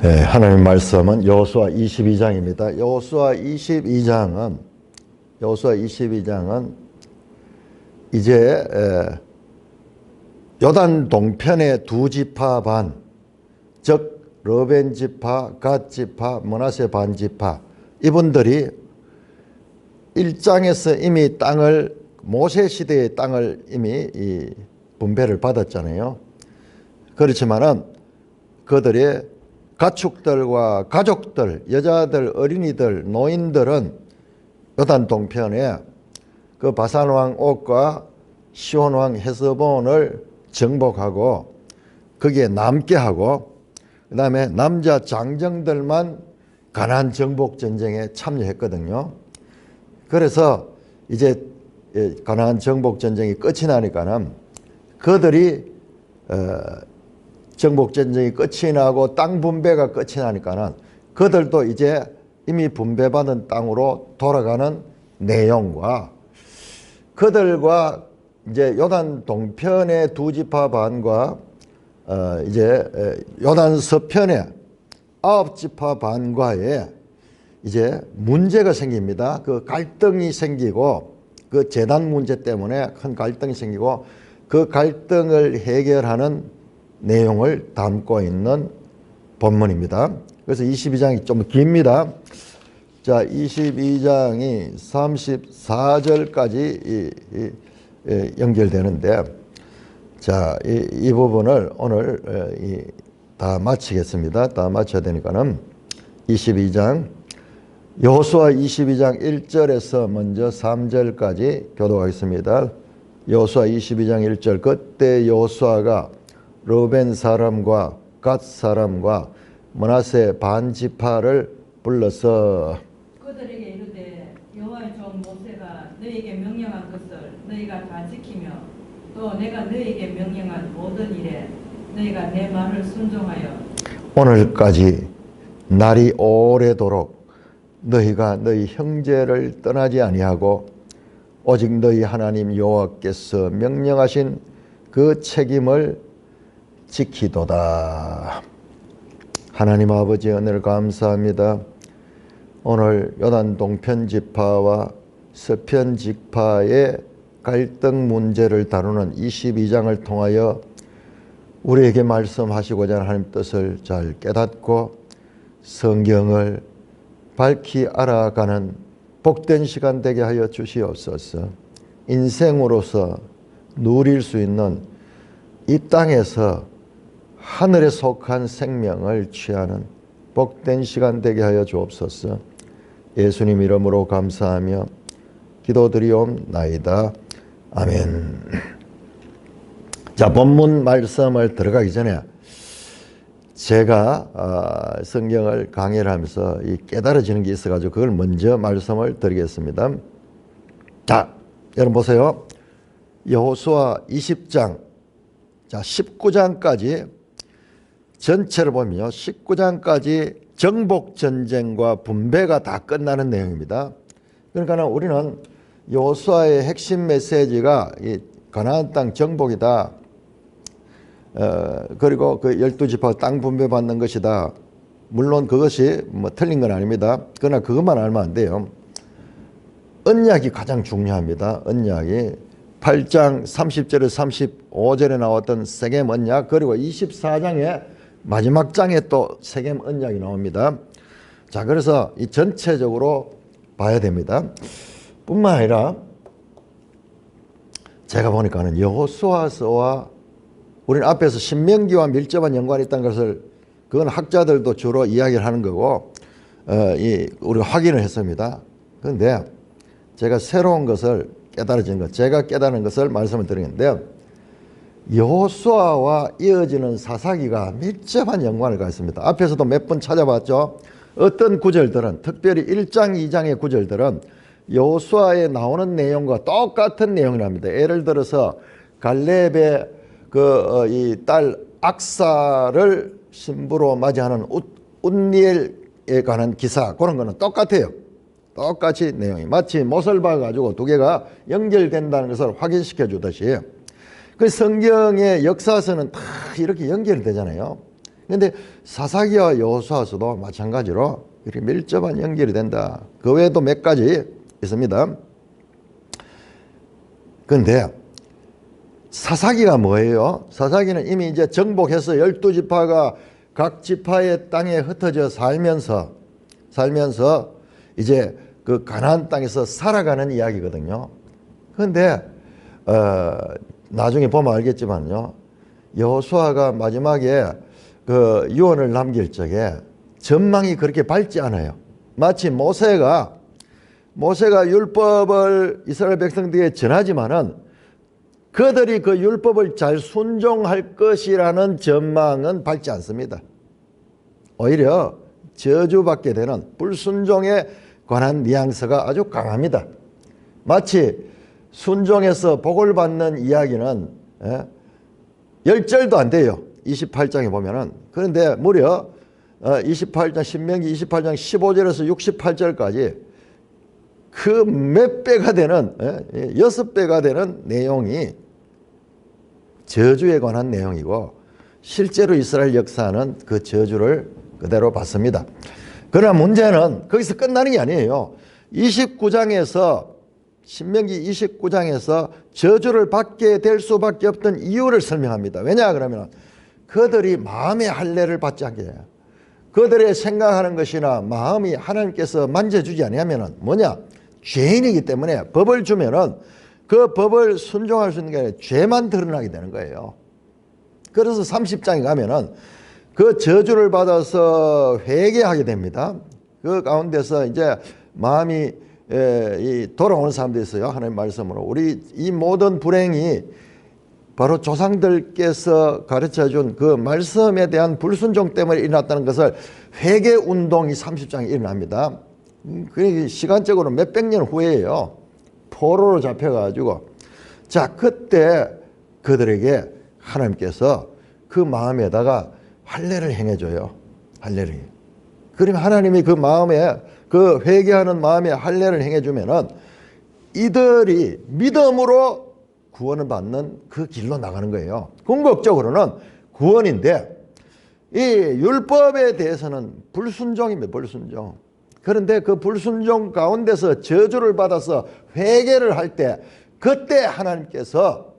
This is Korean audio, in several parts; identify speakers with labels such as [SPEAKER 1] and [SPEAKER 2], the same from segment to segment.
[SPEAKER 1] 네, 하나님 말씀은 여호수아 22장입니다. 여호수아 22장은 이제 요단 동편의 두 지파 반, 즉 르벤 지파, 갓 지파, 므낫세 반 지파, 이분들이 1장에서 이미 모세 시대의 땅을 이미 분배를 받았잖아요. 그렇지만은 그들의 가축들과 가족들, 여자들, 어린이들, 노인들은 요단 동편에 그 바산 왕 옥과 시온 왕 헤스본을 정복하고 거기에 남게 하고, 그 다음에 남자 장정들만 가나안 정복 전쟁에 참여했거든요. 그래서 이제 가나안 정복 전쟁이 끝이 나니까는 그들이 정복 전쟁이 끝이 나고 땅 분배가 끝이 나니까는 그들도 이제 이미 분배받은 땅으로 돌아가는 내용과, 그들과 이제 요단 동편의 두 지파 반과 이제 요단 서편의 9지파 반과의 이제 문제가 생깁니다. 그 갈등이 생기고, 그 제단 문제 때문에 큰 갈등이 생기고, 그 갈등을 해결하는 내용을 담고 있는 본문입니다. 그래서 22장이 좀 깁니다. 자, 22장이 34절까지 연결되는데, 자, 이 부분을 오늘 다 마치겠습니다. 다 마쳐야 되니까는 22장, 여호수아 22장 1절에서 먼저 3절까지 교독하겠습니다. 여호수아 22장 1절, 그때 여호수아가 르벤 사람과 갓 사람과 므낫세 반 지파를 불러서
[SPEAKER 2] 그들에게 이르되 여호와의 종 모세가 너희에게 명령한 것을 너희가 다 지키며 또 내가 너희에게 명령한 모든 일에 너희가 내 말을 순종하여
[SPEAKER 1] 오늘까지 날이 오래도록 너희가 너희 형제를 떠나지 아니하고 오직 너희 하나님 여호와께서 명령하신 그 책임을 지키도다. 하나님 아버지, 은혜를 감사합니다. 오늘 요단 동편 지파와 서편 지파의 갈등 문제를 다루는 22장을 통하여 우리에게 말씀하시고자 하는 하나님 뜻을 잘 깨닫고 성경을 밝히 알아가는 복된 시간 되게 하여 주시옵소서. 인생으로서 누릴 수 있는 이 땅에서 하늘에 속한 생명을 취하는 복된 시간 되게 하여 주옵소서. 예수님 이름으로 감사하며 기도드리옵나이다. 아멘. 자, 본문 말씀을 들어가기 전에 제가 성경을 강의를 하면서 깨달아지는 게 있어가지고 그걸 먼저 말씀을 드리겠습니다. 자, 여러분 보세요. 여호수아 20장, 자 19장까지 전체를 보면요, 19장까지 정복전쟁과 분배가 다 끝나는 내용입니다. 그러니까 우리는 여호수아의 핵심 메시지가 이 가나안 땅 정복이다. 그리고 그 12지파 땅 분배받는 것이다. 물론 그것이 뭐 틀린 건 아닙니다. 그러나 그것만 알면 안 돼요. 언약이 가장 중요합니다. 언약이 8장 30절에 35절에 나왔던 세겜 언약, 그리고 24장에 마지막 장에 또 세겜 언약이 나옵니다. 자, 그래서 이 전체적으로 봐야 됩니다. 뿐만 아니라 제가 보니까는 여호수아서와 우리는 앞에서 신명기와 밀접한 연관이 있다는 것을, 그건 학자들도 주로 이야기를 하는 거고 우리가 확인을 했습니다. 그런데 제가 새로운 것을 깨달아진 것, 제가 깨달은 것을 말씀을 드리는데요, 여호수아와 이어지는 사사기가 밀접한 연관을 갖습니다. 앞에서도 몇 번 찾아봤죠. 어떤 구절들은, 특별히 1장 2장의 구절들은 여호수아에 나오는 내용과 똑같은 내용이랍니다. 예를 들어서 갈렙의 이 딸 악사를 신부로 맞이하는 운니엘에 관한 기사, 그런 거는 똑같아요. 똑같이 내용이 마치 못을 봐가지고 두 개가 연결된다는 것을 확인시켜 주듯이 그 성경의 역사서는 다 이렇게 연결되잖아요. 그런데 사사기와 여호수아서도 마찬가지로 이렇게 밀접한 연결이 된다. 그 외에도 몇 가지 있습니다. 그런데 사사기가 뭐예요? 사사기는 이미 이제 정복해서 12지파가 각 지파의 땅에 흩어져 살면서 이제 그 가나안 땅에서 살아가는 이야기거든요. 그런데 나중에 보면 알겠지만요, 여호수아가 마지막에 그 유언을 남길 적에 전망이 그렇게 밝지 않아요. 마치 모세가 율법을 이스라엘 백성들에게 전하지만은 그들이 그 율법을 잘 순종할 것이라는 전망은 밝지 않습니다. 오히려 저주받게 되는 불순종에 관한 뉘앙스가 아주 강합니다. 마치 순종해서 복을 받는 이야기는 10절도 안 돼요. 28장에 보면은. 그런데 무려 28장 신명기 28장 15절에서 68절까지 그 몇 배가 되는 6배가 되는 내용이 저주에 관한 내용이고, 실제로 이스라엘 역사는 그 저주를 그대로 받습니다. 그러나 문제는 거기서 끝나는 게 아니에요. 29장에서 신명기 29장에서 저주를 받게 될 수밖에 없던 이유를 설명합니다. 왜냐 그러면 그들이 마음의 할례를 받지 않게 해요. 그들의 생각하는 것이나 마음이 하나님께서 만져주지 아니하면 뭐냐? 죄인이기 때문에 법을 주면은 그 법을 순종할 수 있는 게 아니라 죄만 드러나게 되는 거예요. 그래서 30장에 가면은 그 저주를 받아서 회개하게 됩니다. 그 가운데서 이제 마음이 돌아오는 사람들이 있어요. 하나님 말씀으로. 우리 이 모든 불행이 바로 조상들께서 가르쳐준 그 말씀에 대한 불순종 때문에 일어났다는 것을 회개운동이 30장에 일어납니다. 그게 시간적으로 몇백 년 후에요. 포로로 잡혀가지고. 자, 그때 그들에게 하나님께서 그 마음에다가 할례를 행해줘요. 할례를. 그러면 하나님이 그 마음에, 그 회개하는 마음에 할례를 행해주면은 이들이 믿음으로 구원을 받는 그 길로 나가는 거예요. 궁극적으로는 구원인데, 이 율법에 대해서는 불순종입니다. 불순종. 그런데 그 불순종 가운데서 저주를 받아서 회개를 할 때, 그때 하나님께서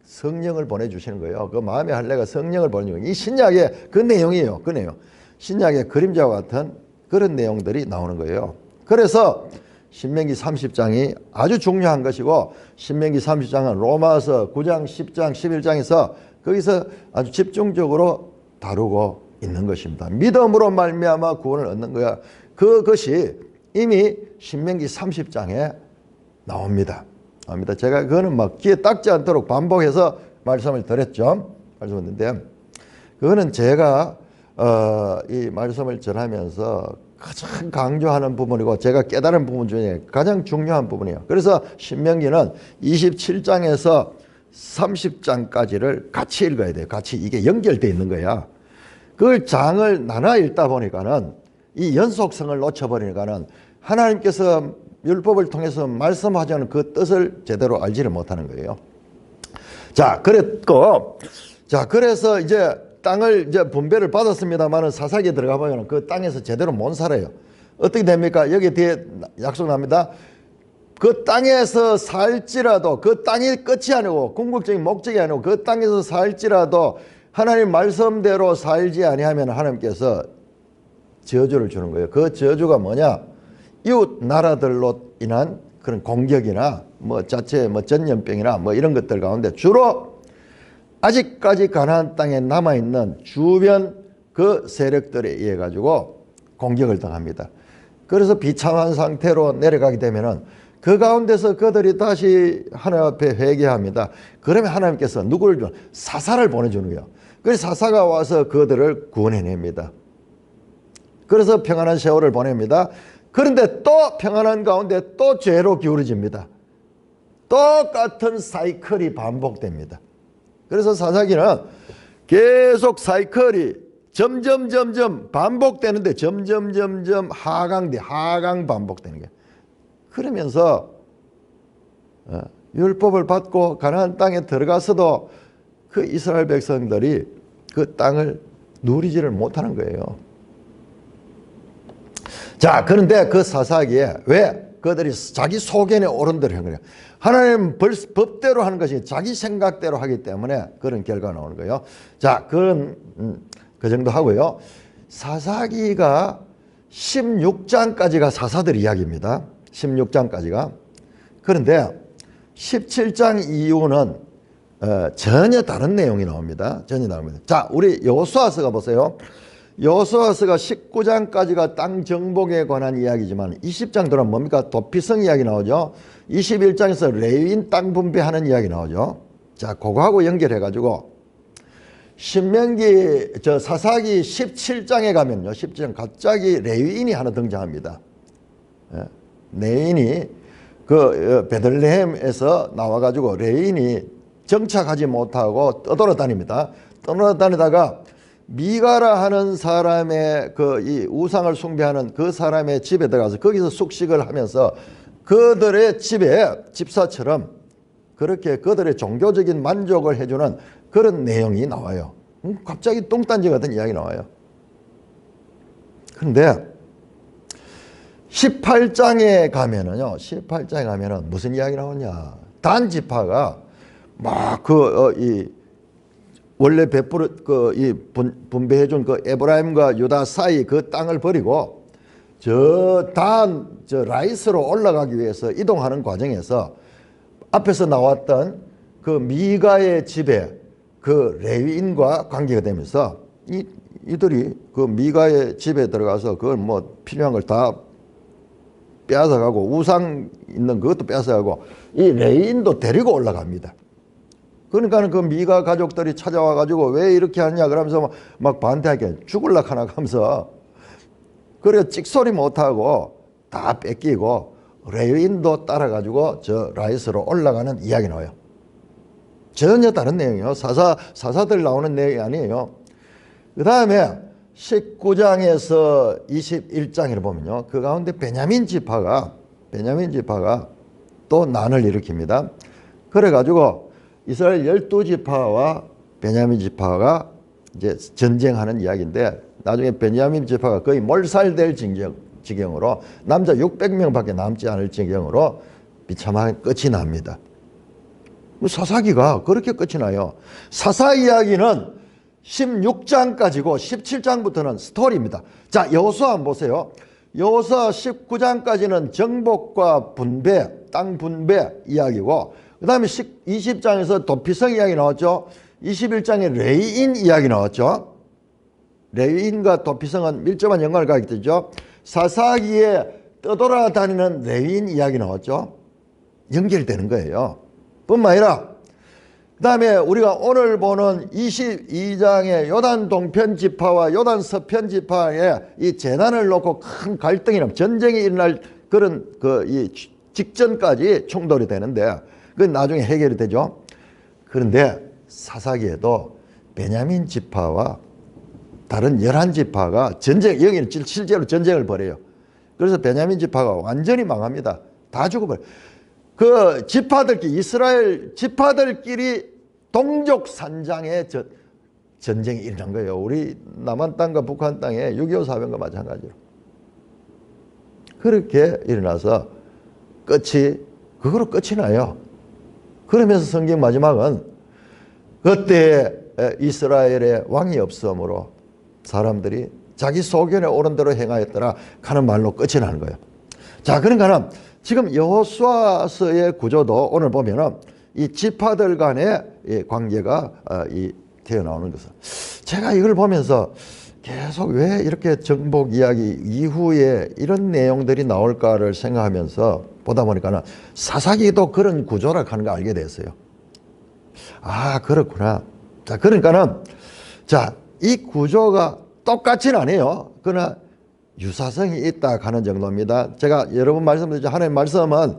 [SPEAKER 1] 성령을 보내주시는 거예요. 그 마음의 할례가 성령을 보내주는 거예요. 이 신약의 그 내용이에요. 그 내용. 신약의 그림자와 같은 그런 내용들이 나오는 거예요. 그래서 신명기 30장이 아주 중요한 것이고, 신명기 30장은 로마서 9장, 10장, 11장에서 거기서 아주 집중적으로 다루고 있는 것입니다. 믿음으로 말미암아 구원을 얻는 거야. 그것이 이미 신명기 30장에 나옵니다. 제가 그거는 막 귀에 닦지 않도록 반복해서 말씀을 드렸죠. 말씀했는데, 그거는 제가 이 말씀을 전하면서 가장 강조하는 부분이고 제가 깨달은 부분 중에 가장 중요한 부분이에요. 그래서 신명기는 27장에서 30장까지를 같이 읽어야 돼요. 같이 이게 연결되어 있는 거야. 그 장을 나눠 읽다 보니까는 이 연속성을 놓쳐버리니까는 하나님께서 율법을 통해서 말씀하자는 그 뜻을 제대로 알지를 못하는 거예요. 자, 그랬고, 자, 그래서 이제 땅을 이제 분배를 받았습니다만은 사사기에 들어가 보면 그 땅에서 제대로 못 살아요. 어떻게 됩니까? 여기 뒤에 약속 납니다. 그 땅에서 살지라도, 그 땅이 끝이 아니고 궁극적인 목적이 아니고 그 땅에서 살지라도 하나님 말씀대로 살지 아니하면 하나님께서 저주를 주는 거예요. 그 저주가 뭐냐? 이웃 나라들로 인한 그런 공격이나 뭐 자체 뭐 전염병이나 뭐 이런 것들 가운데 주로 아직까지 가나안 땅에 남아있는 주변 그 세력들에 의해 가지고 공격을 당합니다. 그래서 비참한 상태로 내려가게 되면은 그 가운데서 그들이 다시 하나님 앞에 회개합니다. 그러면 하나님께서 누구를 줘? 사사를 보내주는 거예요. 그래서 사사가 와서 그들을 구원해냅니다. 그래서 평안한 세월을 보냅니다. 그런데 또 평안한 가운데 또 죄로 기울어집니다. 똑같은 사이클이 반복됩니다. 그래서 사사기는 계속 사이클이 점점 반복되는데 점점 하강 반복되는 거예요. 그러면서 율법을 받고 가나안 땅에 들어가서도 그 이스라엘 백성들이 그 땅을 누리지를 못하는 거예요. 자, 그런데 그 사사기에 왜 그들이 자기 소견에 옳은 대로 한 거예요. 하나님은 법대로 하는 것이 자기 생각대로 하기 때문에 그런 결과가 나오는 거예요. 자, 그런 그 정도 하고요. 사사기가 16장까지가 사사들 이야기입니다. 16장까지가. 그런데 17장 이후는 전혀 다른 내용이 나옵니다. 전혀 나옵니다. 자, 우리 여호수아서가 보세요. 여호수아서가 19장까지가 땅 정복에 관한 이야기지만 20장 들어가면 뭡니까? 도피성 이야기 나오죠. 21장에서 레위인 땅 분배하는 이야기 나오죠. 자, 그거하고 연결해 가지고 신명기 사사기 17장에 가면요. 17장 갑자기 레위인이 하나 등장합니다. 레위인이 그 베들레헴에서 나와 가지고 레위인이 정착하지 못하고 떠돌아다닙니다. 떠돌아다니다가 미가라 하는 사람의 그 이 우상을 숭배하는 그 사람의 집에 들어가서 거기서 숙식을 하면서 그들의 집에 집사처럼 그렇게 그들의 종교적인 만족을 해주는 그런 내용이 나와요. 갑자기 똥딴지 같은 이야기 나와요. 그런데 18장에 가면은요, 18장에 가면은 무슨 이야기 나오냐. 단 지파가 막 원래 분배해준 그 에브라임과 유다 사이 그 땅을 버리고 저 라이스로 올라가기 위해서 이동하는 과정에서 앞에서 나왔던 그 미가의 집에 그 레위인과 관계가 되면서 이들이 그 미가의 집에 들어가서 그걸 뭐 필요한 걸 다 빼앗아가고 우상 있는 그것도 빼앗아가고 이 레위인도 데리고 올라갑니다. 그러니까는 그 미가 가족들이 찾아와 가지고 왜 이렇게 하냐 그러면서 막 반대하게 죽을라 하나 하면서 그래 찍소리 못하고 다 뺏기고 레위인도 따라 가지고 저 라이스로 올라가는 이야기 나와요. 전혀 다른 내용이에요. 사사들 나오는 내용이 아니에요. 그 다음에 19장에서 21장을 보면요. 그 가운데 베냐민 지파가 또 난을 일으킵니다. 그래가지고 이스라엘 12지파와 베냐민 지파가 이제 전쟁하는 이야기인데 나중에 베냐민 지파가 거의 몰살될 지경으로 남자 600명밖에 남지 않을 지경으로 비참하게 끝이 납니다. 사사기가 그렇게 끝이 나요. 사사 이야기는 16장까지고 17장부터는 스토리입니다. 자, 여호수아 한번 보세요. 여호수아 19장까지는 정복과 분배, 땅 분배 이야기고 그 다음에 20장에서 도피성 이야기 나왔죠. 21장에 레위인 이야기 나왔죠. 레위인과 도피성은 밀접한 연관을 갖게 되죠. 사사기에 떠돌아다니는 레위인 이야기 나왔죠. 연결되는 거예요. 뿐만 아니라 그 다음에 우리가 오늘 보는 22장의 요단 동편 지파와 요단 서편 지파의 이 재난을 놓고 큰 갈등이나 전쟁이 일어날 그런 이 직전까지 충돌이 되는데 그건 나중에 해결이 되죠. 그런데 사사기에도 베냐민 지파와 다른 11지파가 여기는 실제로 전쟁을 벌여요. 그래서 베냐민 지파가 완전히 망합니다. 다 죽어버려요. 그 이스라엘 지파들끼리 동족 산장에 전쟁이 일어난 거예요. 우리 남한 땅과 북한 땅에 6.25 사변과 마찬가지로. 그렇게 일어나서 그거로 끝이 나요. 그러면서 성경 마지막은 그때 이스라엘에 왕이 없으므로 사람들이 자기 소견에 옳은 대로 행하였더라 하는 말로 끝이 나는 거예요. 자, 그러니까 지금 여호수아서의 구조도 오늘 보면은 이 지파들 간의 관계가 튀어나오는 것은 제가 이걸 보면서 계속 왜 이렇게 정복 이야기 이후에 이런 내용들이 나올까를 생각하면서 보다 보니까는 사사기도 그런 구조라 하는 거 알게 됐어요. 아, 그렇구나. 자, 그러니까는 이 구조가 똑같지는 않아요. 그러나 유사성이 있다 하는 정도입니다. 제가 여러 번 말씀드렸죠. 하나님의 말씀은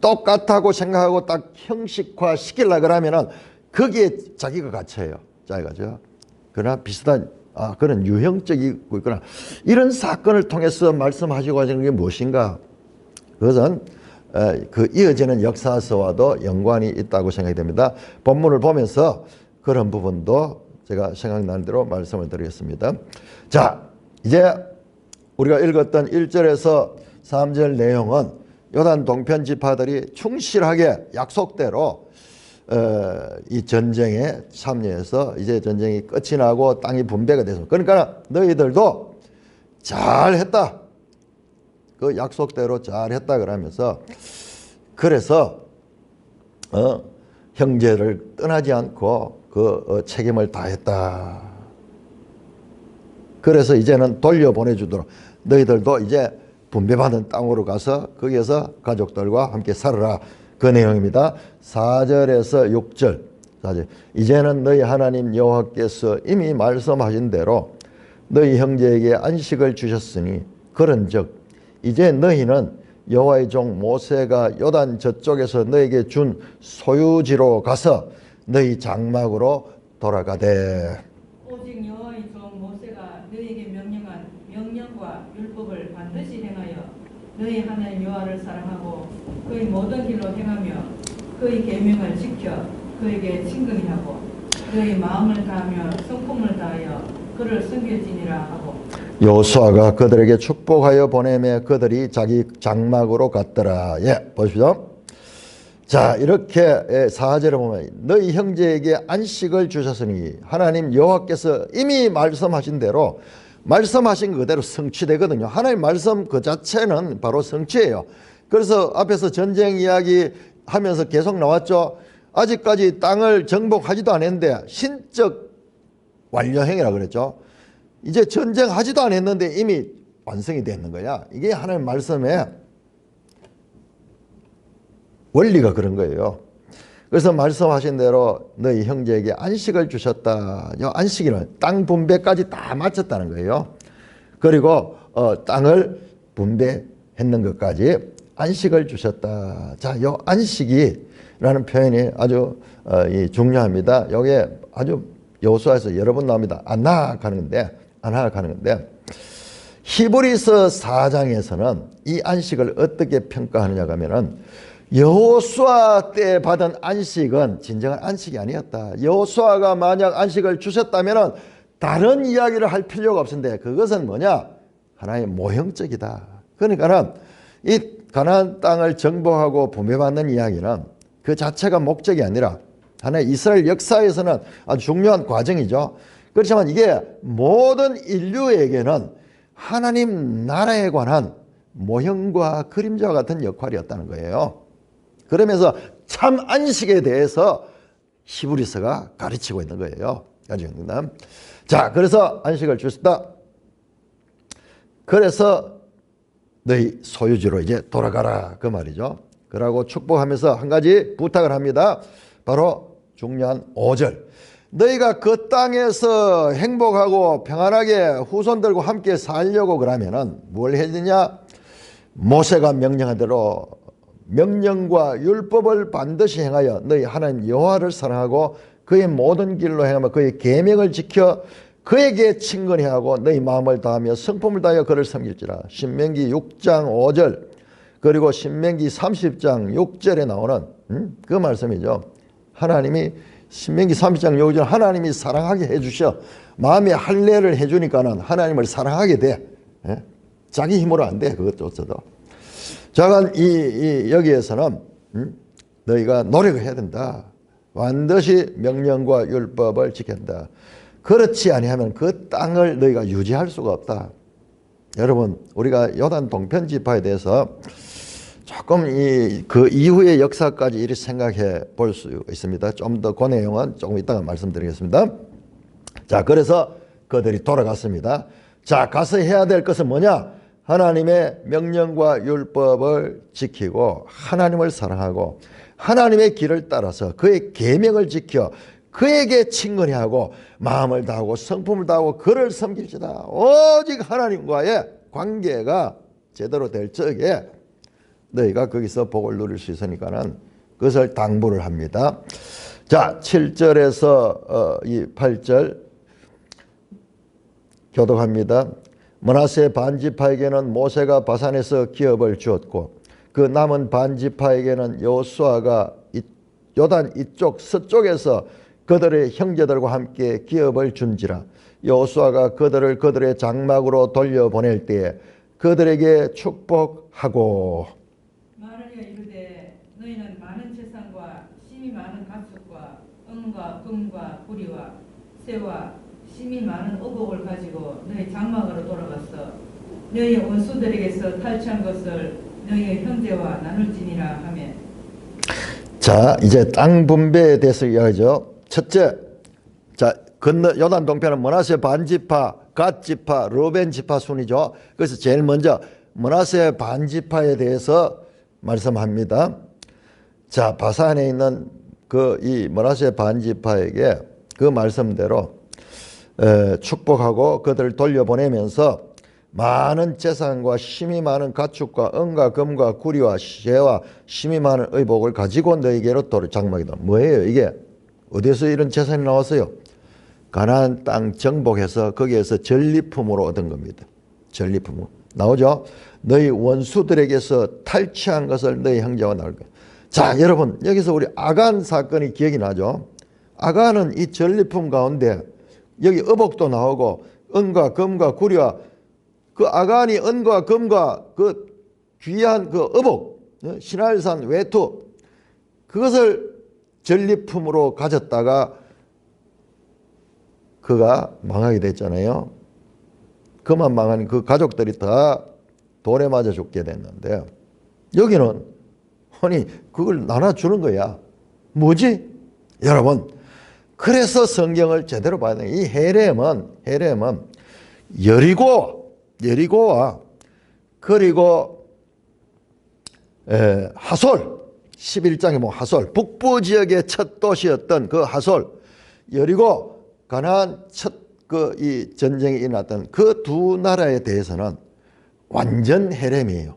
[SPEAKER 1] 똑같다고 생각하고 딱 형식화 시키려고 그러면은 거기에 자기가 갇혀요. 자기가죠. 그러나 비슷한 그런 유형적이고 있거나 이런 사건을 통해서 말씀하시고 하시는 게 무엇인가? 그것은 그 이어지는 역사서와도 연관이 있다고 생각이 됩니다. 본문을 보면서 그런 부분도 제가 생각나는 대로 말씀을 드리겠습니다. 자, 이제 우리가 읽었던 1절에서 3절 내용은 요단 동편 지파들이 충실하게 약속대로 이 전쟁에 참여해서 이제 전쟁이 끝이 나고 땅이 분배가 돼서, 그러니까 너희들도 잘했다, 그 약속대로 잘했다 그러면서, 그래서 형제를 떠나지 않고 그 책임을 다했다. 그래서 이제는 돌려보내주도록 너희들도 이제 분배받은 땅으로 가서 거기에서 가족들과 함께 살아라, 그 내용입니다. 4절에서 6절. 4절. 이제는 너희 하나님 여호와께서 이미 말씀하신 대로 너희 형제에게 안식을 주셨으니 그런즉 이제 너희는 여호와의 종 모세가 요단 저쪽에서 너에게 준 소유지로 가서 너희 장막으로 돌아가되,
[SPEAKER 2] 오직 여호와의 종 모세가 너희에게 명령한 명령과 율법을 반드시 행하여 너희 하나님 여호와를 사랑하고 그의 모든 길로 행하며 그의 계명을 지켜 그에게 친근히 하고 너희 마음을 다하며 성품을 다하여 그를 섬길지니라 하고,
[SPEAKER 1] 여호수아가 그들에게 축복하여 보내매 그들이 자기 장막으로 갔더라. 예, 보십시오. 자, 이렇게 4절에 보면 너희 형제에게 안식을 주셨으니 하나님 여호와께서 이미 말씀하신 대로, 말씀하신 그대로 성취되거든요. 하나님 말씀 그 자체는 바로 성취예요. 그래서 앞에서 전쟁 이야기 하면서 계속 나왔죠. 아직까지 땅을 정복하지도 않았는데 신적 완료행위라 그랬죠. 이제 전쟁하지도 않았는데 이미 완성이 되는 거야. 이게 하나님 말씀의 원리가 그런 거예요. 그래서 말씀하신 대로 너희 형제에게 안식을 주셨다. 이 안식일은 땅 분배까지 다 마쳤다는 거예요. 그리고 땅을 분배했는 것까지 안식을 주셨다. 자, 이 안식이라는 표현이 아주 중요합니다. 여기에 아주 여호수아에서 여러 번 나옵니다. 안악 하는 건데 히브리서 4장에서는 이 안식을 어떻게 평가하느냐 하면은 여호수아 때 받은 안식은 진정한 안식이 아니었다. 여호수아가 만약 안식을 주셨다면은 다른 이야기를 할 필요가 없는데 그것은 뭐냐? 하나의 모형적이다. 그러니까는 이 가나안 땅을 정복하고 분배받는 이야기는 그 자체가 목적이 아니라 하나의 이스라엘 역사에서는 아주 중요한 과정이죠. 그렇지만 이게 모든 인류에게는 하나님 나라에 관한 모형과 그림자와 같은 역할이었다는 거예요. 그러면서 참 안식에 대해서 히브리서가 가르치고 있는 거예요. 자, 그래서 안식을 주셨다. 그래서 너희 소유지로 이제 돌아가라, 그 말이죠. 그러고 축복하면서 한 가지 부탁을 합니다. 바로 중요한 5절. 너희가 그 땅에서 행복하고 평안하게 후손들과 함께 살려고 그러면은 뭘 해야 되냐? 모세가 명령한 대로 명령과 율법을 반드시 행하여 너희 하나님 여호와를 사랑하고 그의 모든 길로 행하며 그의 계명을 지켜 그에게 친근히 하고 너희 마음을 다하며 성품을 다하여 그를 섬길지라. 신명기 6장 5절 그리고 신명기 30장 6절에 나오는 그 말씀이죠. 하나님이 신명기 30장 6절 하나님이 사랑하게 해주셔. 마음에 할례를 해주니까는 하나님을 사랑하게 돼. 예? 자기 힘으로 안 돼. 그것조차도. 자간 여기에서는 너희가 노력을 해야 된다. 반드시 명령과 율법을 지킨다. 그렇지 아니하면 그 땅을 너희가 유지할 수가 없다. 여러분, 우리가 요단 동편 지파에 대해서 조금 그 이후의 역사까지 이렇게 생각해 볼 수 있습니다. 좀 더 그 내용은 조금 이따가 말씀드리겠습니다. 자, 그래서 그들이 돌아갔습니다. 자, 가서 해야 될 것은 뭐냐? 하나님의 명령과 율법을 지키고 하나님을 사랑하고 하나님의 길을 따라서 그의 계명을 지켜 그에게 친근히 하고 마음을 다하고 성품을 다하고 그를 섬길지다. 오직 하나님과의 관계가 제대로 될 적에 너희가 거기서 복을 누릴 수 있으니까는 그것을 당부를 합니다. 자, 7절에서 이 8절 교독합니다. 므낫세 반지파에게는 모세가 바산에서 기업을 주었고 그 남은 반지파에게는 여호수아가 요단 이쪽 서쪽에서 그들의 형제들과 함께 기업을 준지라. 여호수아가 그들을 그들의 장막으로 돌려보낼 때에 그들에게 축복하고
[SPEAKER 2] 말하여 이르되 너희는 많은 재산과 심이 많은 가축과 은과 금과 구리와 새와 심이 많은 의복을 가지고 너희 장막으로 돌아갔어. 너희 원수들에게서 탈취한 것을 너희의 형제와 나눌지니라 하며.
[SPEAKER 1] 자, 이제 땅 분배에 대해서 이야기하죠. 첫째, 자, 건너 요단 동편은 므낫세 반지파, 갓 지파, 르벤 지파 순이죠. 그래서 제일 먼저 므낫세 반지파에 대해서 말씀합니다. 자, 바산에 있는 그 이 므낫세 반지파에게 그 말씀대로 축복하고 그들을 돌려보내면서 많은 재산과 심이 많은 가축과 은과 금과 구리와 새와 심이 많은 의복을 가지고 너희에게로 장막이다. 뭐예요 이게? 어디서 이런 재산이 나왔어요? 가나안 땅 정복해서 거기에서 전리품으로 얻은 겁니다. 전리품으로 나오죠. 너희 원수들에게서 탈취한 것을 너희 형제와 나눌 거야. 자, 여러분 여기서 우리 아간 사건이 기억이 나죠. 아간은 이 전리품 가운데 여기 의복도 나오고 은과 금과 구리와 그 아간이 은과 금과 그 귀한 그 의복, 신할산 외투 그것을 전리품으로 가졌다가 그가 망하게 됐잖아요. 그만 망한 그 가족들이 다 돌에 맞아 죽게 됐는데 여기는 아니 그걸 나눠주는 거야. 뭐지? 여러분 그래서 성경을 제대로 봐야 돼. 이 헤렘은 여리고와 그리고 하솔 11장에 뭐 하솔 북부 지역의 첫 도시였던 그 하솔 여리고 가나안 첫 그 이 전쟁이 일어났던 그 두 나라에 대해서는 완전 헤렘이에요.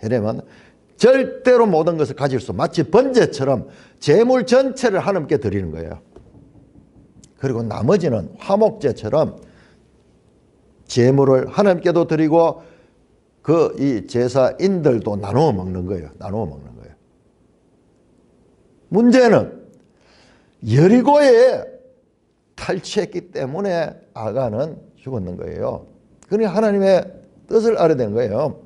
[SPEAKER 1] 헤렘은 절대로 모든 것을 가질 수 마치 번제처럼 재물 전체를 하나님께 드리는 거예요. 그리고 나머지는 화목제처럼 재물을 하나님께도 드리고 그 이 제사인들도 나누어 먹는 거예요. 나누어 먹는 거예요. 문제는 여리고에 탈취했기 때문에 아간은 죽었는 거예요. 그러니 하나님의 뜻을 알아야 되는 거예요.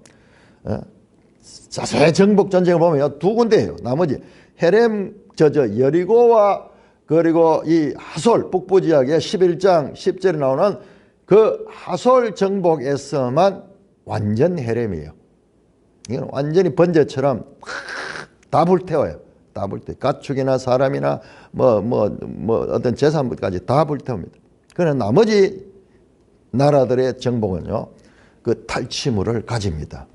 [SPEAKER 1] 자세히 정복 전쟁을 보면 두 군데예요. 나머지 헤렘 여리고와 그리고 이 하솔 북부 지역의 11장 10절에 나오는 그 하솔 정복에서만 완전 헤렘이에요. 이건 완전히 번제처럼 다 불태워요. 다 불태워. 가축이나 사람이나 뭐 어떤 재산까지 다 불태웁니다. 그러나 나머지 나라들의 정복은요, 그 탈취물을 가집니다.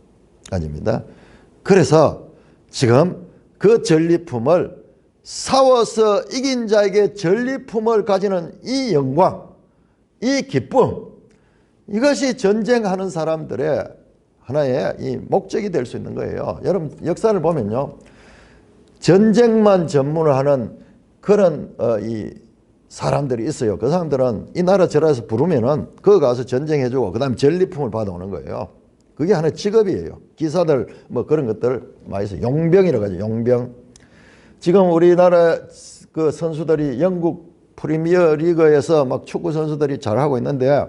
[SPEAKER 1] 그래서 지금 그 전리품을 싸워서 이긴 자에게 전리품을 가지는 이 영광, 이 기쁨, 이것이 전쟁하는 사람들의 하나의 이 목적이 될 수 있는 거예요. 여러분 역사를 보면요, 전쟁만 전문을 하는 그런 이 사람들이 있어요. 그 사람들은 이 나라 저 나라에서 부르면은 그거 가서 전쟁해주고 그 다음에 전리품을 받아오는 거예요. 그게 하나의 직업이에요. 기사들 뭐 그런 것들 많이 있어요. 용병이라고 하죠. 용병. 지금 우리나라 그 선수들이 영국 프리미어 리그에서 막 축구 선수들이 잘하고 있는데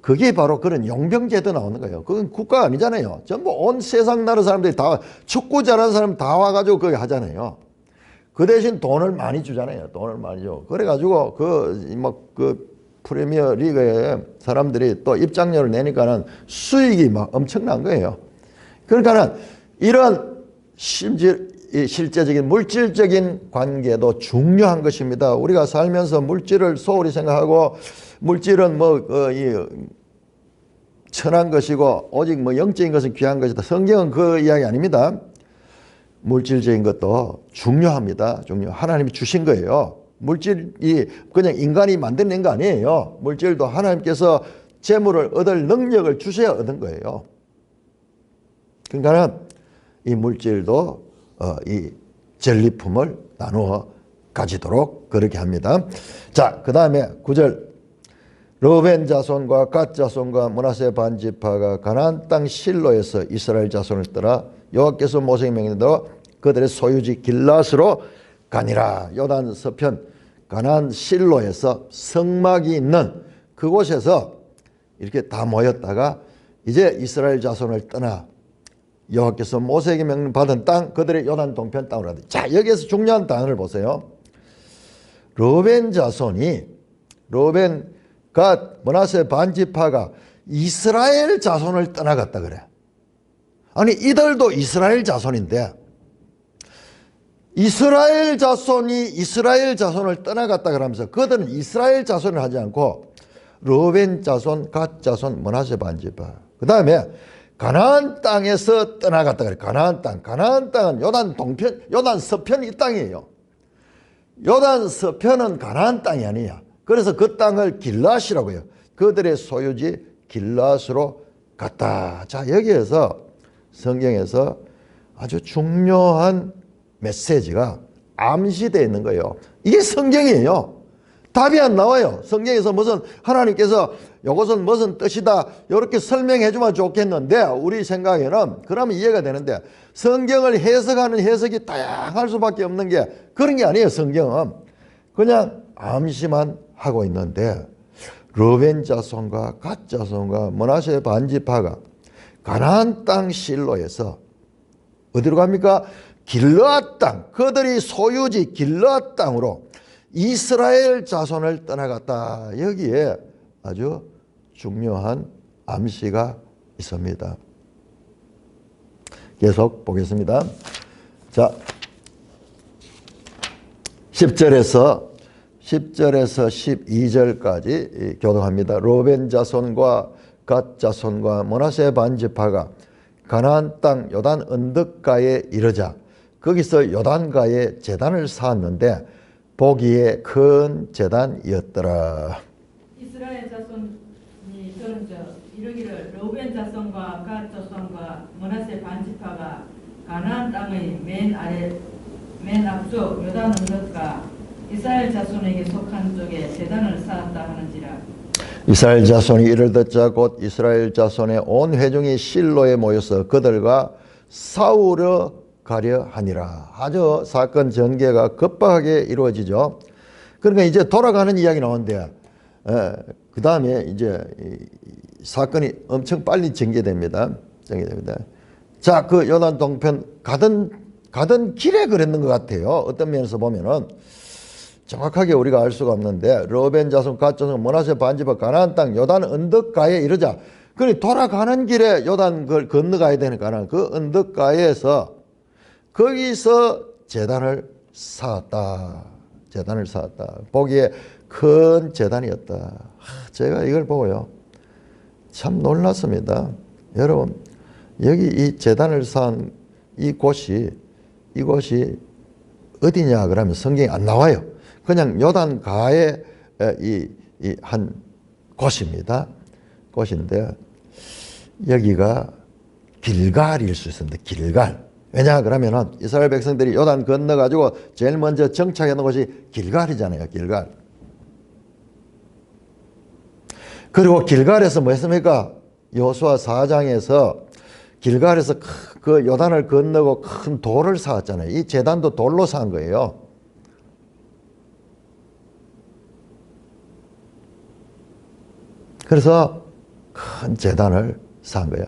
[SPEAKER 1] 그게 바로 그런 용병제도 나오는 거예요. 그건 국가 아니잖아요. 전부 온 세상 나라 사람들이 다 축구 잘하는 사람 다 와가지고 거기 하잖아요. 그 대신 돈을 많이 주잖아요. 돈을 많이 줘. 그래가지고 그 프리미어 리그에 사람들이 또 입장료를 내니까는 수익이 막 엄청난 거예요. 그러니까는 이런 실제적인 물질적인 관계도 중요한 것입니다. 우리가 살면서 물질을 소홀히 생각하고 물질은 천한 것이고 오직 영적인 것은 귀한 것이다. 성경은 그 이야기 아닙니다. 물질적인 것도 중요합니다. 하나님이 주신 거예요. 물질이 그냥 인간이 만들어낸 거 아니에요. 물질도 하나님께서 재물을 얻을 능력을 주셔야 얻은 거예요. 그러니까 이 물질도 이 전리품을 나누어 가지도록 그렇게 합니다. 자, 그 다음에 9절. 르벤 자손과 갓 자손과 므낫세 반지파가 가나안 땅 실로에서 이스라엘 자손을 떠나 여호와께서 모세에게 명령대로 그들의 소유지 길앗으로 가니라. 요단 서편 가나안 실로에서 성막이 있는 그곳에서 이렇게 다 모였다가 이제 이스라엘 자손을 떠나 여호와께서 모세에게 명령받은 땅, 그들의 요단 동편 땅으로 가다. 자, 여기에서 중요한 단어를 보세요. 르벤 자손이, 르벤, 갓, 므낫세 반지파가 이스라엘 자손을 떠나갔다 그래. 아니, 이들도 이스라엘 자손인데 이스라엘 자손이 이스라엘 자손을 떠나갔다 그러면서 그들은 이스라엘 자손을 하지 않고 르벤 자손, 갓 자손, 므낫세 반지파. 그 다음에 가나안 땅에서 떠나갔다 그래. 가나안 땅. 가나안 땅은 요단 동편, 요단 서편 이 땅이에요. 요단 서편은 가나안 땅이 아니야. 그래서 그 땅을 길앗이라고 해요. 그들의 소유지 길앗으로 갔다. 자, 여기에서 성경에서 아주 중요한 메시지가 암시되어 있는 거예요. 이게 성경이에요. 답이 안 나와요. 성경에서 무슨 하나님께서 이것은 무슨 뜻이다 이렇게 설명해 주면 좋겠는데 우리 생각에는 그러면 이해가 되는데 성경을 해석하는 해석이 다양할 수밖에 없는 게 그런 게 아니에요. 성경은 그냥 암시만 하고 있는데 르벤 자손과 갓 자손과 므낫세 반지파가 가나안 땅 실로에서 어디로 갑니까? 길르앗 땅, 그들이 소유지 길르앗 땅으로 이스라엘 자손을 떠나갔다. 여기에 아주 중요한 암시가 있습니다. 계속 보겠습니다. 자, 10절에서 12절까지 교독합니다. 르벤 자손과 갓 자손과 므낫세 반지파가 가나안 땅 요단 언덕가에 이르자 거기서 요단가에 제단을 쌓았는데 보기에 큰 제단이었더라.
[SPEAKER 2] 이스라엘 자손이 들은즉 이르기를 르벤 자손과 갓 자손과 므낫세 반지파가 가나안 땅의 맨 앞쪽 요단 언덕가 이스라엘 자손에게 속한 쪽에 제단을 쌓았다 하는지라.
[SPEAKER 1] 이스라엘 자손이 이를 듣자 곧 이스라엘 자손의 온 회중이 실로에 모여서 그들과 싸우러 가려 하니라. 아주 사건 전개가 급박하게 이루어지죠. 그러니까 이제 돌아가는 이야기 나오는데 그 다음에 이제 사건이 엄청 빨리 전개됩니다. 자, 그 요단 동편 가던 길에 그랬는 것 같아요. 어떤 면에서 보면은 정확하게 우리가 알 수가 없는데 르벤 자손, 갓 자손, 므낫세 반지파 가나안 땅 요단 언덕가에 이르자. 그러니 돌아가는 길에 요단 걸 건너가야 되니까 그 언덕가에서 거기서 제단을 쌓았다. 제단을 쌓았다. 보기에 큰 제단이었다. 제가 이걸 보고요. 참 놀랐습니다. 여러분, 여기 이 제단을 쌓은 이곳이 어디냐 그러면 성경에 안 나와요. 그냥 요단가에 한 곳입니다. 곳인데 여기가 길갈일 수 있습니다. 길갈. 왜냐 그러면은 이스라엘 백성들이 요단 건너가지고 제일 먼저 정착했는 곳이 길갈이잖아요. 길갈. 그리고 길갈에서 뭐 했습니까? 여호수아 4장에서 길갈에서 그 요단을 건너고 큰 돌을 쌓았잖아요. 이 제단도 돌로 쌓은 거예요. 그래서 큰 제단을 쌓은 거예요.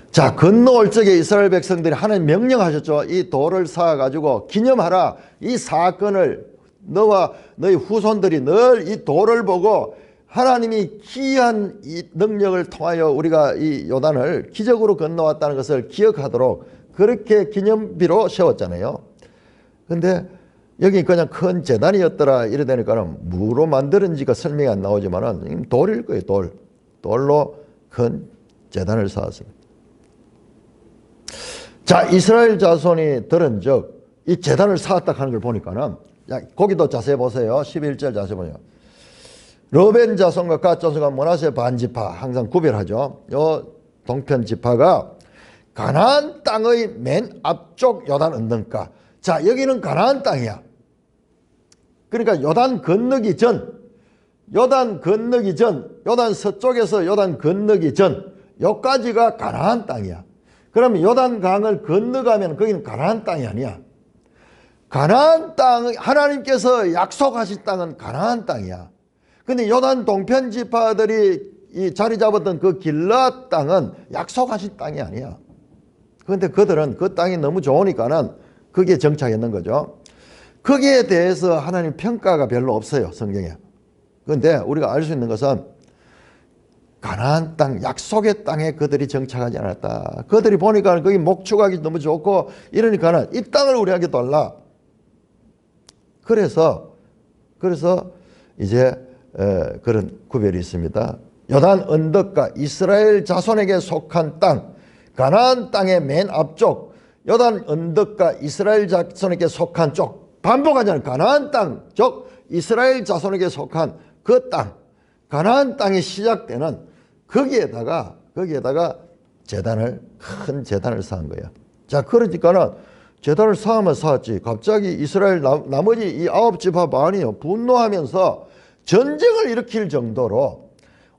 [SPEAKER 1] 자, 건너올 적에 이스라엘 백성들이 하나님 명령하셨죠. 이 돌을 쌓아가지고 기념하라. 이 사건을 너와 너희 후손들이 늘 이 돌을 보고 하나님이 기이한 이 능력을 통하여 우리가 이 요단을 기적으로 건너왔다는 것을 기억하도록 그렇게 기념비로 세웠잖아요. 근데 여기 그냥 큰 제단이었더라 이래 되니까는 무로 만들었는지가 설명이 안 나오지만은 돌일 거예요. 돌로 큰 제단을 쌓았습니다. 자, 이스라엘 자손이 들은즉 이 제단을 쌓았다 하는 걸 보니까는 거기도 자세히 보세요. 11절 자세히 보세요. 르벤 자손과 갓 자손과 므낫세 반지파 항상 구별하죠. 요 동편 지파가 가나안 땅의 맨 앞쪽 요단 언덕가. 자, 여기는 가나안 땅이야. 그러니까 요단 건너기 전, 요단 서쪽에서 요단 건너기 전 요까지가 가나안 땅이야. 그러면 요단강을 건너가면 거기는 가나안 땅이 아니야. 가나안 땅, 하나님께서 약속하신 땅은 가나안 땅이야. 근데 요단 동편 지파들이 이 자리 잡았던 그 길앗 땅은 약속하신 땅이 아니야. 그런데 그들은 그 땅이 너무 좋으니까는 거기에 정착했는 거죠. 거기에 대해서 하나님 평가가 별로 없어요, 성경에. 그런데 우리가 알 수 있는 것은 가나안 땅, 약속의 땅에 그들이 정착하지 않았다. 그들이 보니까 거기 목축하기 너무 좋고 이러니까는 이 땅을 우리에게 달라. 그래서 이제 그런 구별이 있습니다. 요단 언덕과 이스라엘 자손에게 속한 땅, 가나안 땅의 맨 앞쪽, 요단 언덕과 이스라엘 자손에게 속한 쪽, 반복하자면 가나안 땅, 즉 이스라엘 자손에게 속한 그 땅, 가나안 땅이 시작되는 거기에다가 큰 재단을 쌓은 거야. 자, 그러니까는 재단을 쌓으면 쌓았지. 갑자기 이스라엘 나머지 이 9지파 반이요 분노하면서 전쟁을 일으킬 정도로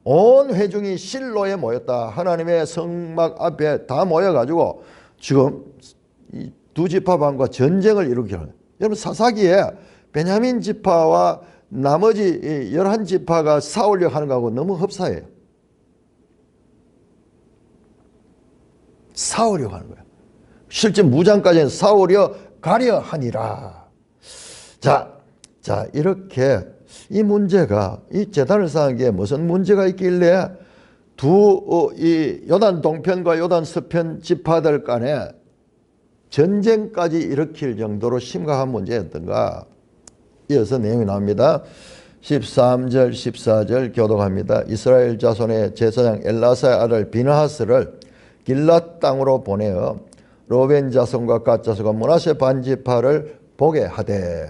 [SPEAKER 1] 온 회중이 실로에 모였다. 하나님의 성막 앞에 다 모여가지고 지금 이 2지파 반과 전쟁을 일으키는. 여러분 사사기에 베냐민 지파와 나머지 11지파가 싸우려고 하는 거하고 너무 흡사해요. 싸우려고 하는 거야. 실제 무장까지는 싸우려 가려 하니라. 자, 이렇게 이 문제가, 이 제단을 쌓은 게 무슨 문제가 있길래 이 요단 동편과 요단 서편 지파들 간에 전쟁까지 일으킬 정도로 심각한 문제였던가. 이어서 내용이 나옵니다. 13절, 14절 교독합니다. 이스라엘 자손의 제사장 엘라사의 아들 비느하스를 길랏 땅으로 보내어 로벤 자손과 갓 자손과 므낫세 반지파를 보게 하되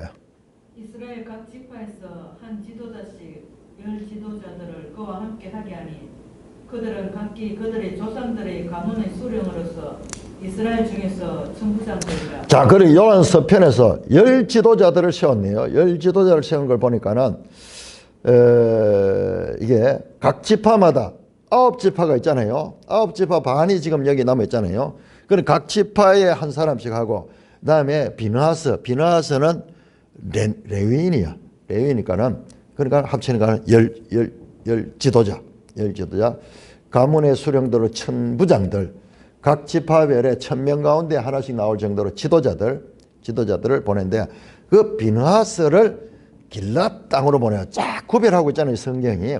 [SPEAKER 2] 이스라엘 각 지파에서 한 지도자씩 10지도자들을 그와 함께 하게 하니 그들은 각기 그들의 조상들의 가문의 수령으로서 이스라엘 중에서 천부장들이라.
[SPEAKER 1] 자, 그리고 요한 서편에서 10지도자들을 세웠네요. 10지도자를 세운 걸 보니까는 이게 각 지파마다 9지파가 있잖아요. 9지파 반이 지금 여기 남아 있잖아요. 그럼 각 지파에 한 사람씩 하고, 그 다음에 비느하스는 레위인이야. 레위니까는 그러니까 합치니까 10지도자. 가문의 수령들로 천부장들, 각 지파별에 1000명 가운데 하나씩 나올 정도로 지도자들을 보낸데, 그 비느하스를 길랏 땅으로 보내요. 쫙 구별하고 있잖아요, 성경이.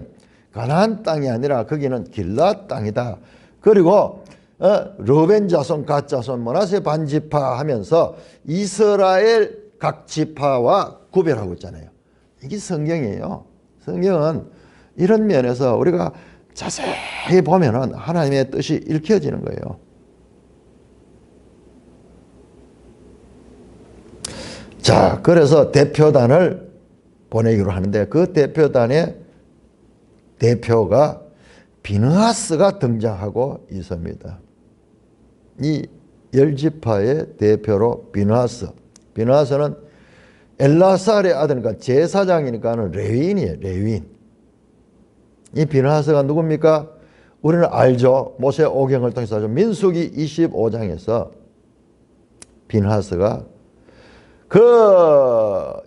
[SPEAKER 1] 가나안 땅이 아니라 거기는 길랏 땅이다. 그리고 르벤 자손, 갓 자손, 므낫세 반지파 하면서 이스라엘 각 지파와 구별하고 있잖아요. 이게 성경이에요. 성경은 이런 면에서 우리가 자세히 보면은 하나님의 뜻이 읽혀지는 거예요. 자, 그래서 대표단을 보내기로 하는데 그 대표단의 대표가 비느하스가 등장하고 있습니다. 이 10지파의 대표로 비느하스는 엘라살의 아들이니까 제사장이니까 레위인이에요. 레위인. 이 비느하스가 누굽니까? 우리는 알죠. 모세 오경을 통해서 알죠. 민수기 25장에서 비느하스가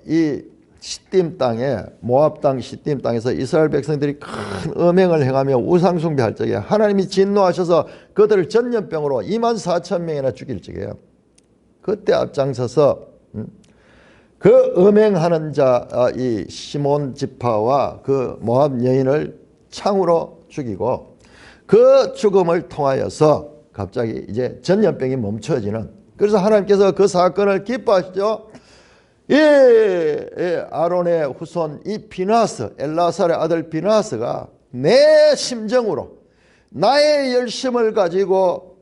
[SPEAKER 1] 이 시딤 땅에, 모압 땅 시딤 땅에서 이스라엘 백성들이 큰 음행을 행하며 우상 숭배할 적에 하나님이 진노하셔서 그들을 전염병으로 24,000명이나 죽일 적이에요. 그때 앞장서서 그 음행하는 자, 이 시몬 지파와 그 모압 여인을 창으로 죽이고 그 죽음을 통하여서 갑자기 이제 전염병이 멈춰지는, 그래서 하나님께서 그 사건을 기뻐하시죠. 이 아론의 후손 이 비느하스, 엘라살의 아들 비느하스가 내 심정으로 나의 열심을 가지고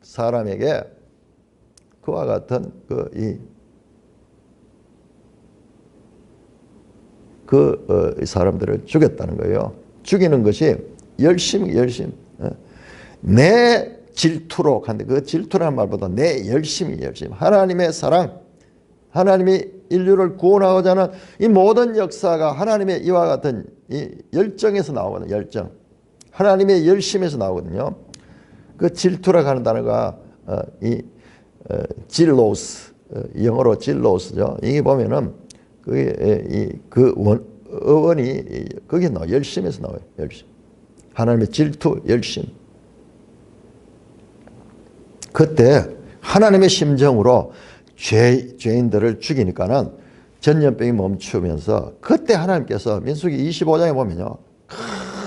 [SPEAKER 1] 사람에게 그와 같은 사람들을 죽였다는 거예요. 죽이는 것이 열심. 내 질투로 한데, 그 질투라는 말보다 내 열심. 하나님의 사랑, 하나님이 인류를 구원하고자 하는 이 모든 역사가 하나님의 이와 같은 이 열정에서 나오거든요. 열정. 하나님의 열심에서 나오거든요. 그 질투라고 하는 단어가 질로스, 영어로 진로스죠. 이게 보면은 어원이 거기에 나와요. 열심에서 나와요. 열심. 하나님의 질투, 열심. 그때 하나님의 심정으로 죄인들을 죽이니까는 전염병이 멈추면서 그때 하나님께서 민수기 25장에 보면요.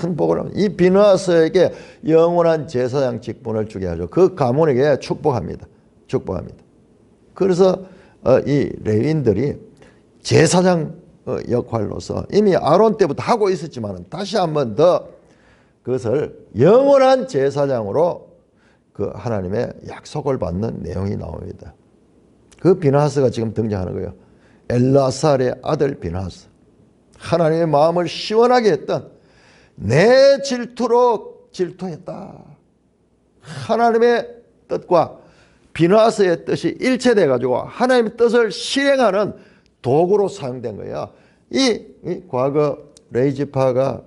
[SPEAKER 1] 큰 복을 이 비느하스에게 영원한 제사장 직분을 주게 하죠. 그 가문에게 축복합니다. 축복합니다. 그래서 이 레위인들이 제사장 역할로서 이미 아론 때부터 하고 있었지만 다시 한번 더 그것을 영원한 제사장으로 그 하나님의 약속을 받는 내용이 나옵니다. 그 비느하스가 지금 등장하는 거예요. 엘라살의 아들 비느하스. 하나님의 마음을 시원하게 했던 내 질투로 질투했다. 하나님의 뜻과 비느하스의 뜻이 일체돼 가지고 하나님의 뜻을 실행하는 도구로 사용된 거예요. 이 과거 레이지파가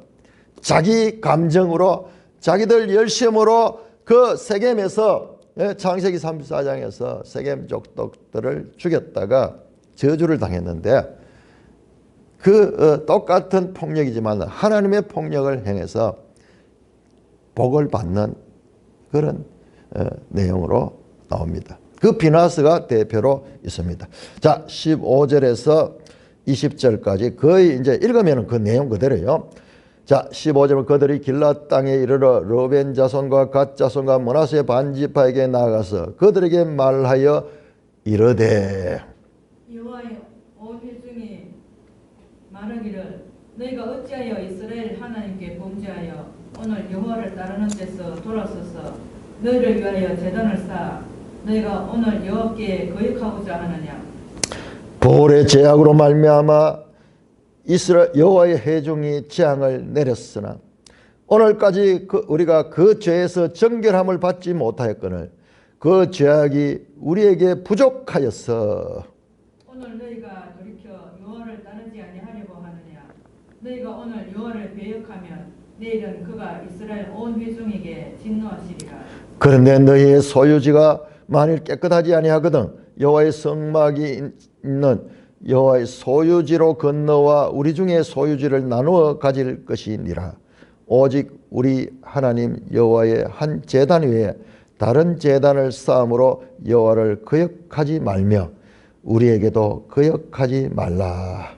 [SPEAKER 1] 자기 감정으로 자기들 열심으로 그 세겜에서 창세기 34장에서 세겜 족속들을 죽였다가 저주를 당했는데 그 똑같은 폭력이지만 하나님의 폭력을 행해서 복을 받는 그런 내용으로 나옵니다. 그 비느하스가 대표로 있습니다. 자, 15절에서 20절까지 거의 이제 읽으면 그 내용 그대로요. 자, 15절은 그들이 길앗 땅에 이르러 르벤 자손과 갓 자손과 므낫세 반지파에게 나아가서 그들에게 말하여 이르되
[SPEAKER 2] 여호와의 온 회중이 말하기를 너희가 어찌하여 이스라엘 하나님께 범죄하여 오늘 여호와를 따르는 데서 돌아서서 너희를 위하여 제단을 쌓아 너희가 오늘 여호와께 거역하고자 하느냐.
[SPEAKER 1] 볼의 제약으로 말미암아 이스라엘 여호와의 회중이 재앙을 내렸으나 오늘까지 우리가 그 죄에서 정결함을 받지 못하였거늘 그 죄악이 우리에게 부족하였어.
[SPEAKER 2] 오늘 너희가 돌이켜 여호와를 따르지 아니하려고 하느냐. 너희가 오늘 여호와를 배역하면 내일은 그가 이스라엘 온 회중에게 진노하시리라.
[SPEAKER 1] 그런데 너희의 소유지가 만일 깨끗하지 아니하거든 여호와의 성막이 있는 여호와의 소유지로 건너와 우리 중에 소유지를 나누어 가질 것이니라. 오직 우리 하나님 여호와의 한 제단 위에 다른 제단을 쌓음으로 여호와를 거역하지 말며 우리에게도 거역하지 말라.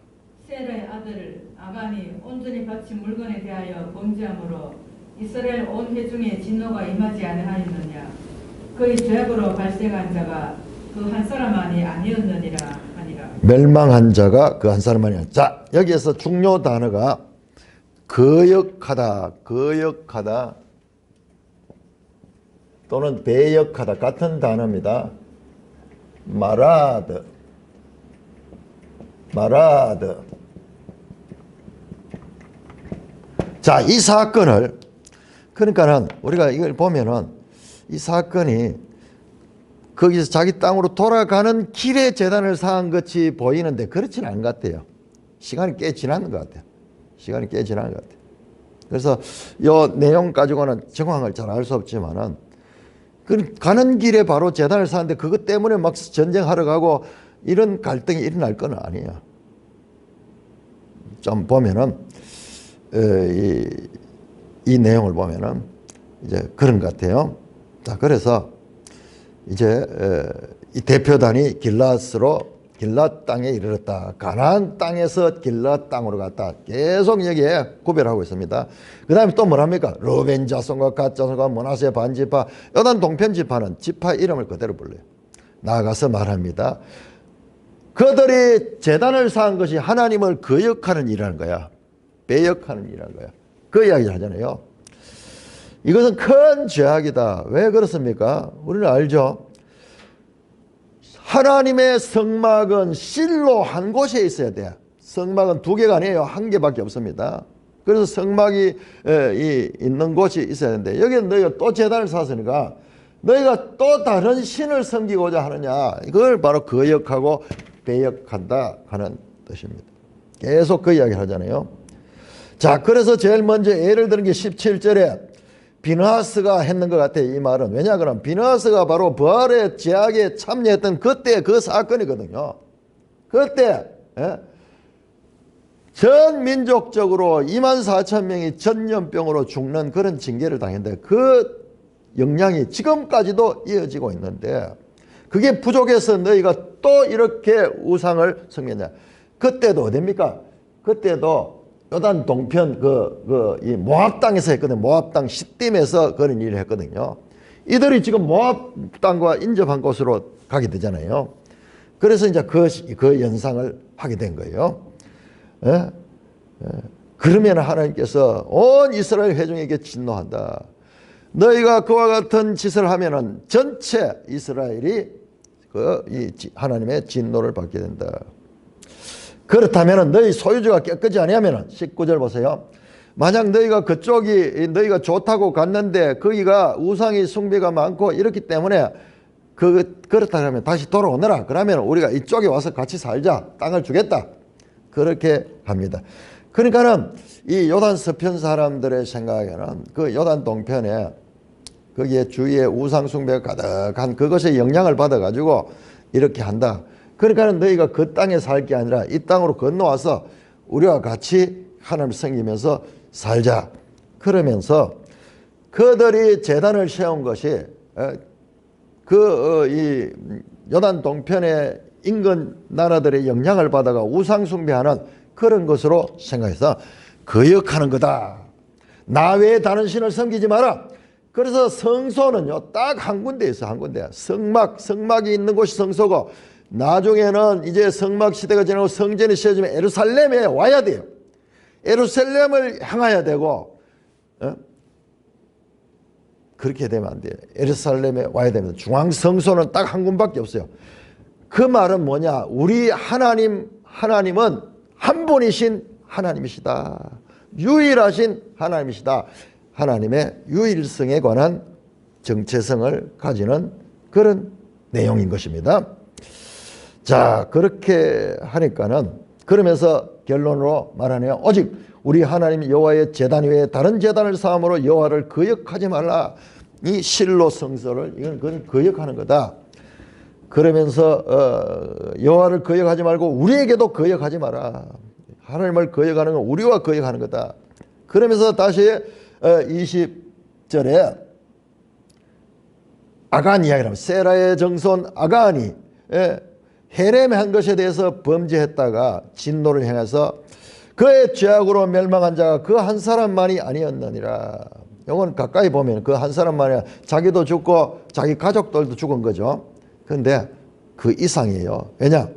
[SPEAKER 2] 세라의 아들 아간이 온전히 바친 물건에 대하여 범죄함으로 이스라엘 온 회중의 진노가 임하지 아니하였느냐. 그의 죄악으로 발생한 자가 그 한 사람만이 아니었느니라 하니라.
[SPEAKER 1] 멸망한 자가 그 한 사람만이 아니라. 자, 여기에서 중요 단어가 거역하다, 거역하다 또는 배역하다 같은 단어입니다. 마라드, 마라드. 자, 이 사건을 그러니까는 우리가 이걸 보면은 이 사건이 거기서 자기 땅으로 돌아가는 길에 제단을 쌓은 것이 보이는데 그렇지는 않은 것 같아요. 시간이 꽤 지난 것 같아요. 시간이 꽤 지난 것 같아요. 그래서 이 내용 가지고는 정황을 잘 알 수 없지만은 가는 길에 바로 제단을 쌓는데 그것 때문에 막 전쟁하러 가고 이런 갈등이 일어날 건 아니에요. 좀 보면은 이 내용을 보면은 이제 그런 것 같아요. 자, 그래서 이제 이 대표단이 길앗 땅에 이르렀다. 가나안 땅에서 길앗 땅으로 갔다. 계속 여기에 구별하고 있습니다. 그 다음에 또 뭐랍니까? 르벤 자손과 갓 자손과 므낫세 반지파, 요단 동편 지파는 지파 이름을 그대로 불러요. 나아가서 말합니다. 그들이 제단을 쌓은 것이 하나님을 거역하는 일이라는 거야. 배역하는 일이라는 거야. 그 이야기를 하잖아요. 이것은 큰 죄악이다. 왜 그렇습니까? 우리는 알죠. 하나님의 성막은 실로 한 곳에 있어야 돼요. 성막은 두 개가 아니에요. 한 개밖에 없습니다. 그래서 성막이 있는 곳이 있어야 되는데 여기는 너희가 또 제단을 쌓았으니까 너희가 또 다른 신을 섬기고자 하느냐. 이걸 바로 거역하고 배역한다 하는 뜻입니다. 계속 그 이야기를 하잖아요. 자, 그래서 제일 먼저 예를 드는 게 17절에 비느하스가 했는 것 같아요. 이 말은. 왜냐 그러면 비느하스가 바로 부활의 제약에 참여했던 그때 그 사건이거든요. 그때 전 민족적으로 24,000명이 전염병으로 죽는 그런 징계를 당했는데 그 영향이 지금까지도 이어지고 있는데 그게 부족해서 너희가 또 이렇게 우상을 섬겼냐. 그때도 어딥니까? 그때도 요단 동편 이 모압 땅에서 했거든요. 모압 땅 시딤에서 그런 일을 했거든요. 이들이 지금 모압 땅과 인접한 곳으로 가게 되잖아요. 그래서 이제 그 연상을 하게 된 거예요. 그러면 하나님께서 온 이스라엘 회중에게 진노한다. 너희가 그와 같은 짓을 하면은 전체 이스라엘이 하나님의 진노를 받게 된다. 그렇다면 너희 소유주가 깨끗이 아니하면 19절 보세요. 만약 너희가 그쪽이 너희가 좋다고 갔는데 거기가 우상이 숭배가 많고 이렇기 때문에 그렇다 그러면 다시 돌아오너라. 그러면 우리가 이쪽에 와서 같이 살자. 땅을 주겠다. 그렇게 합니다. 그러니까는 이 요단 서편 사람들의 생각에는 그 요단 동편에 거기에 주위에 우상 숭배가 가득한 그것에 영향을 받아 가지고 이렇게 한다. 그러니까는 너희가 그 땅에 살 게 아니라 이 땅으로 건너와서 우리와 같이 하나님을 섬기면서 살자. 그러면서 그들이 제단을 세운 것이 이 요단 동편의 인근 나라들의 영향을 받아가 우상 숭배하는 그런 것으로 생각해서 거역하는 거다. 나 외에 다른 신을 섬기지 마라. 그래서 성소는요 딱 한 군데 있어. 한 군데. 성막이 있는 곳이 성소고 나중에는 이제 성막 시대가 지나고 성전이 세워지면 예루살렘에 와야 돼요. 예루살렘을 향해야 되고 그렇게 되면 안 돼요. 예루살렘에 와야 됩니다. 중앙 성소는 딱 한 군밖에 없어요. 그 말은 뭐냐? 우리 하나님은 한 분이신 하나님이시다. 유일하신 하나님이시다. 하나님의 유일성에 관한 정체성을 가지는 그런 내용인 것입니다. 자, 그렇게 하니까는 그러면서 결론으로 말하네요. 오직 우리 하나님 여호와의 제단 외에 다른 제단을 삼음으로 여호와를 거역하지 말라. 이 실로 성소를 이건 거역하는 거다. 그러면서 여호와를 거역하지 말고 우리에게도 거역하지 마라. 하나님을 거역하는 건 우리와 거역하는 거다. 그러면서 다시 20절에 아간 이야기를 합니다. 세라의 정손 아간이 헤렘한 것에 대해서 범죄했다가 진노를 행해서 그의 죄악으로 멸망한 자가 그 한 사람만이 아니었느니라. 이건 가까이 보면 그 한 사람만이 자기도 죽고 자기 가족들도 죽은 거죠. 그런데 그 이상이에요. 왜냐?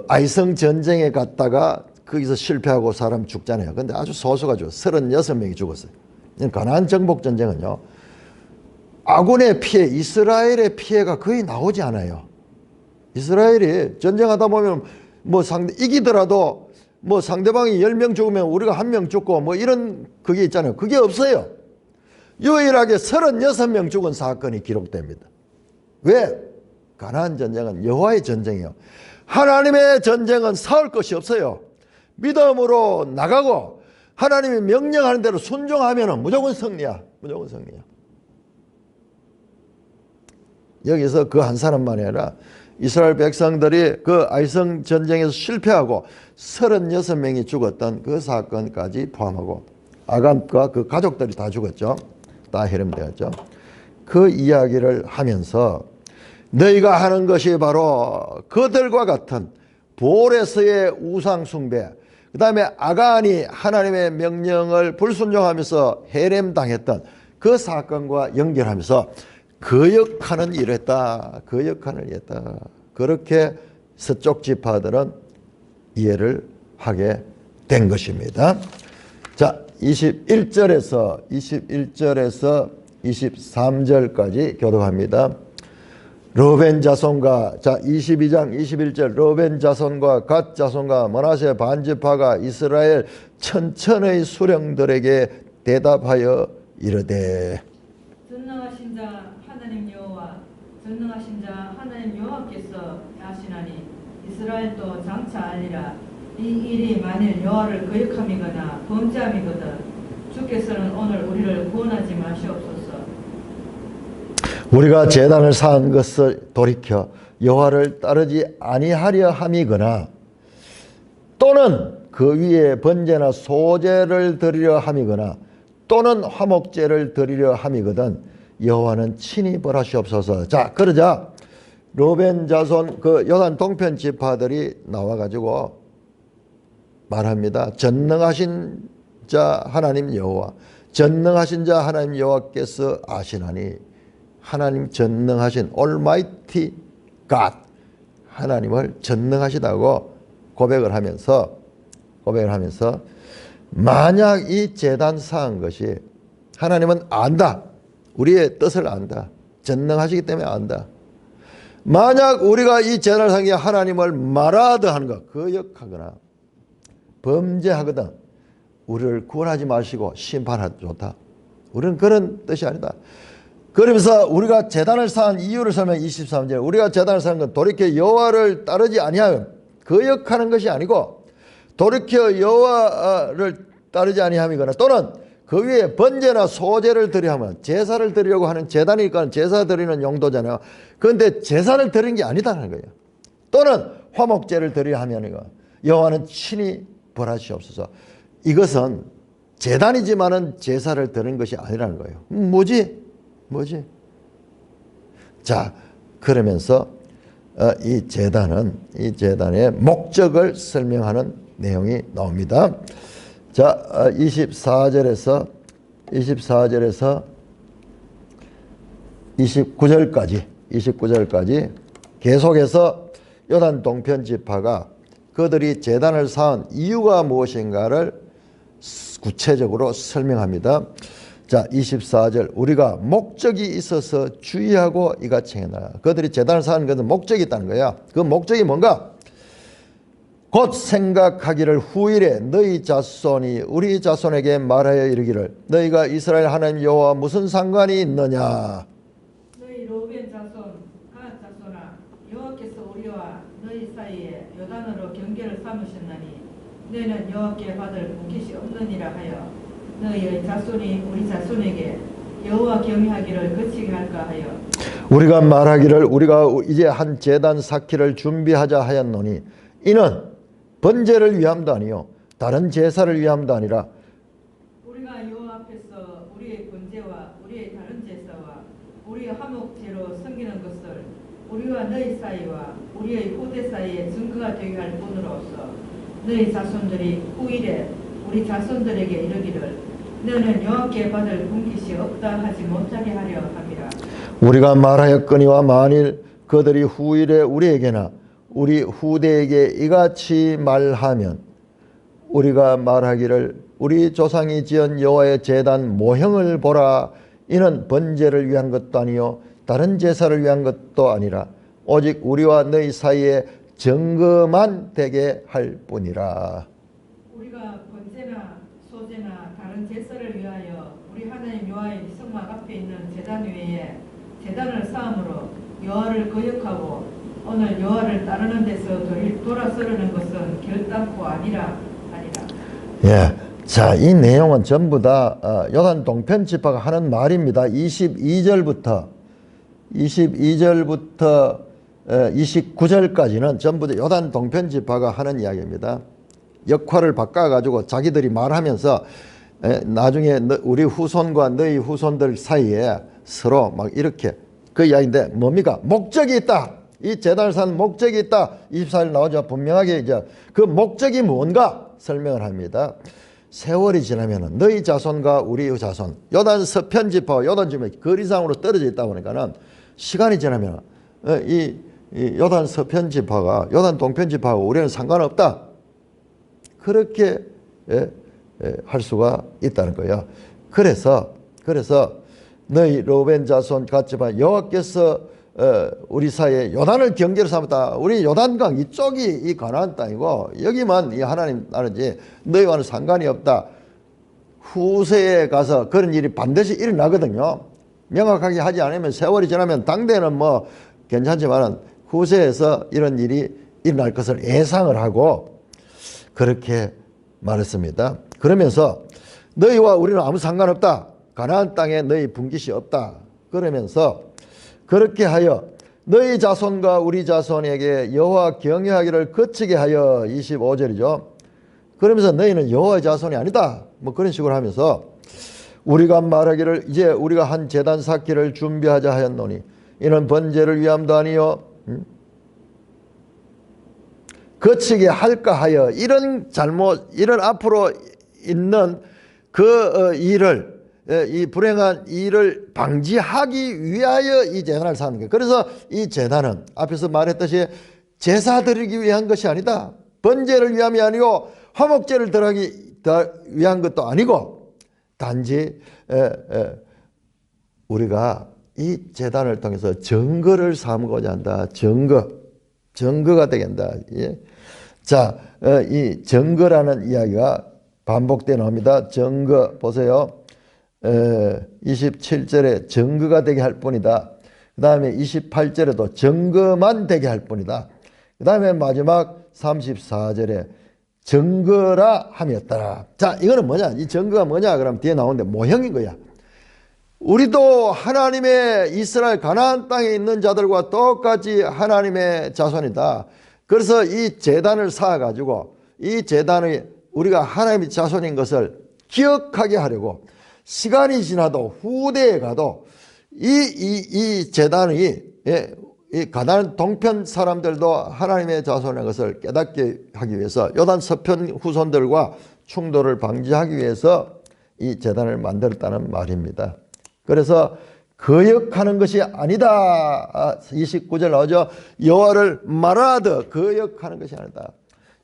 [SPEAKER 1] 아이성 전쟁에 갔다가 거기서 실패하고 사람 죽잖아요. 근데 아주 소수가 죽었어요. 36명이 죽었어요. 가나안 정복 전쟁은요. 아군의 피해, 이스라엘의 피해가 거의 나오지 않아요. 이스라엘이 전쟁하다 보면 이기더라도 상대방이 10명 죽으면 우리가 1명 죽고 이런 그게 있잖아요. 그게 없어요. 유일하게 36명 죽은 사건이 기록됩니다. 왜? 가나안 전쟁은 여호와의 전쟁이에요. 하나님의 전쟁은 싸울 것이 없어요. 믿음으로 나가고 하나님이 명령하는 대로 순종하면 무조건 승리야. 무조건 승리야. 여기서 그 한 사람만이 아니라 이스라엘 백성들이 그 아이성 전쟁에서 실패하고 36명이 죽었던 그 사건까지 포함하고 아간과 그 가족들이 다 죽었죠. 다 해름되었죠. 그 이야기를 하면서 너희가 하는 것이 바로 그들과 같은 볼에서의 우상 숭배, 그 다음에 아간이 하나님의 명령을 불순종하면서 해렘당했던 그 사건과 연결하면서 거역하는 일을 했다. 거역하는 일을 했다. 그렇게 서쪽 지파들은 이해를 하게 된 것입니다. 자, 21절에서 23절까지 교독합니다. 르벤 자손과 22장 21절 르벤 자손과 갓 자손과 므낫세 반지파가 이스라엘 천천의 수령들에게 대답하여 이르되
[SPEAKER 2] 전능하신 자 하나님 여호와 전능하신 자 하나님 여호와께서 하시나니 이스라엘도 장차 알리라. 이 일이 만일 여호와를 거역함이거나 범죄함이거든 주께서는 오늘 우리를 구원하지 마시옵소서.
[SPEAKER 1] 우리가 제단을 쌓은 것을 돌이켜 여호와를 따르지 아니하려 함이거나 또는 그 위에 번제나 소제를 드리려 함이거나 또는 화목제를 드리려 함이거든 여호와는 친히 벌하시옵소서. 자, 그러자 르벤 자손 그 요단 동편 지파들이 나와가지고 말합니다. 전능하신 자 하나님 여호와, 전능하신 자 하나님 여호와께서 아시나니, 하나님 전능하신 Almighty God, 하나님을 전능하시다고 고백을 하면서 만약 이 제단 쌓은 것이 하나님은 안다, 우리의 뜻을 안다, 전능하시기 때문에 안다. 만약 우리가 이 제단을 쌓은 게 하나님을 말하드하는 것, 거역하거나 범죄하거든 우리를 구원하지 마시고 심판하지 좋다. 우리는 그런 뜻이 아니다. 그러면서 우리가 제단을 쌓은 이유를 설명해 23절. 우리가 제단을 쌓은 건 돌이켜 여호와를 따르지 아니하여 거역하는 것이 아니고 돌이켜 여호와를 따르지 아니함이거나 또는 그 위에 번제나 소제를 드려 하면 제사를 드리려고 하는 제단이니까 제사 드리는 용도잖아요. 그런데 제사를 드리는 게 아니다는 거예요. 또는 화목제를 드려 하면 여호와는 친히 벌하시옵소서. 이것은 제단이지만은 제사를 드리는 것이 아니라는 거예요. 뭐지? 자, 그러면서 이 제단의 목적을 설명하는 내용이 나옵니다. 자, 24절에서 29절까지 계속해서 요단 동편 지파가 그들이 제단을 쌓은 이유가 무엇인가를 구체적으로 설명합니다. 자, 24절. 우리가 목적이 있어서 주의하고 이같이 행하라. 그들이 제단을 쌓은 것은 목적이 있다는 거야. 그 목적이 뭔가? 곧 생각하기를 후일에 너희 자손이 우리 자손에게 말하여 이르기를 너희가 이스라엘 하나님 여호와 무슨 상관이 있느냐.
[SPEAKER 2] 너희 르벤 자손 갓 자손아, 여호와께서 우리와 너희 사이에 요단으로 경계를 삼으셨나니 너희는 여호와께 받을 묵깃이 없느니라 하여 너희의 자손이 우리 자손에게 여호와 경외하기를 거치게 할까 하여
[SPEAKER 1] 우리가 말하기를 우리가 이제 한 제단 쌓기를 준비하자 하였노니 이는 번제를 위함도 아니요 다른 제사를 위함도 아니라
[SPEAKER 2] 우리가 여호와 앞에서 우리의 번제와 우리의 다른 제사와 우리의 화목제로 섬기는 것을 우리와 너희 사이와 우리의 후대 사이에 증거가 되게 할 뿐으로서 너희 자손들이 후일에 우리 자손들에게 이르기를 너는 여호와께 받을 분깃이 없다 하지 못하게 하려 함이라.
[SPEAKER 1] 우리가 말하였거니와 만일 그들이 후일에 우리에게나 우리 후대에게 이같이 말하면 우리가 말하기를 우리 조상이 지은 여호와의 제단 모형을 보라. 이는 번제를 위한 것도 아니요 다른 제사를 위한 것도 아니라 오직 우리와 너희 사이에 증거만 되게 할 뿐이라.
[SPEAKER 2] 우리가 번제나 소제나 다른 제사를 위하여 우리 하나님 여호와의 성막 앞에 있는 제단 위에 제단을 쌓음으로 여호와를 거역하고 오늘 여호와를 따르는 데서 돌아서려는 것은 결단코 아니라.
[SPEAKER 1] 예, 자, 이 내용은 전부 다 요단 동편 지파가 하는 말입니다. 22절부터 29절까지는 전부 다 요단 동편 지파가 하는 이야기입니다. 역할을 바꿔가지고 자기들이 말하면서 나중에 우리 후손과 너희 후손들 사이에 서로 막 이렇게 그 이야기인데 뭡니까? 목적이 있다. 이 제단을 쌓는 목적이 있다. 24절 나오죠. 분명하게 이제 그 목적이 뭔가 설명을 합니다. 세월이 지나면 너희 자손과 우리 자손, 요단 서편 지파와 요단 지파가 거리상으로 떨어져 있다 보니까는 시간이 지나면 이 요단 서편 지파가 요단 동편 지파하고 우리는 상관없다. 그렇게 할 수가 있다는 거예요. 그래서 너희 르벤 자손 갓 지파 여호와께서 우리 사이에 요단을 경계로 삼았다. 우리 요단강 이쪽이 이 가나안 땅이고 여기만 이 하나님 나라지 너희와는 상관이 없다. 후세에 가서 그런 일이 반드시 일어나거든요. 명확하게 하지 않으면 세월이 지나면 당대는 뭐 괜찮지만 후세에서 이런 일이 일어날 것을 예상을 하고 그렇게 말했습니다. 그러면서 너희와 우리는 아무 상관없다. 가나안 땅에 너희 분깃이 없다. 그러면서 그렇게 하여 너희 자손과 우리 자손에게 여호와 경외하기를 거치게 하여 25절이죠. 그러면서 너희는 여호와의 자손이 아니다. 뭐 그런 식으로 하면서 우리가 말하기를 이제 우리가 한 제단 쌓기를 준비하자 하였노니 이는 번제를 위함도 아니요 거치게 할까 하여 이런 잘못 이런 앞으로 있는 그 일을 이 불행한 일을 방지하기 위하여 이 재단을 쌓는 거예요. 그래서 이 재단은 앞에서 말했듯이 제사 드리기 위한 것이 아니다. 번제를 위함이 아니고 화목제를 드리기 위한 것도 아니고 단지 우리가 이 재단을 통해서 증거를 삼고자 한다. 증거가 되겠다. 예. 자, 이 증거라는 이야기가 반복되어 나옵니다. 증거 보세요. 27절에 증거가 되게 할 뿐이다. 그 다음에 28절에도 증거만 되게 할 뿐이다. 그 다음에 마지막 34절에 증거라 함이었더라. 자, 이거는 뭐냐? 이 증거가 뭐냐? 그럼 뒤에 나오는데 모형인 거야. 우리도 하나님의 이스라엘 가나안 땅에 있는 자들과 똑같이 하나님의 자손이다. 그래서 이 제단을 쌓아가지고 이 제단이 우리가 하나님의 자손인 것을 기억하게 하려고 시간이 지나도 후대에 가도 이 제단이 이 가나안 동편 사람들도 하나님의 자손인 것을 깨닫게 하기 위해서 요단 서편 후손들과 충돌을 방지하기 위해서 이 제단을 만들었다는 말입니다. 그래서 거역하는 것이 아니다. 29절 나오죠. 여호와를 말하듯 거역하는 것이 아니다.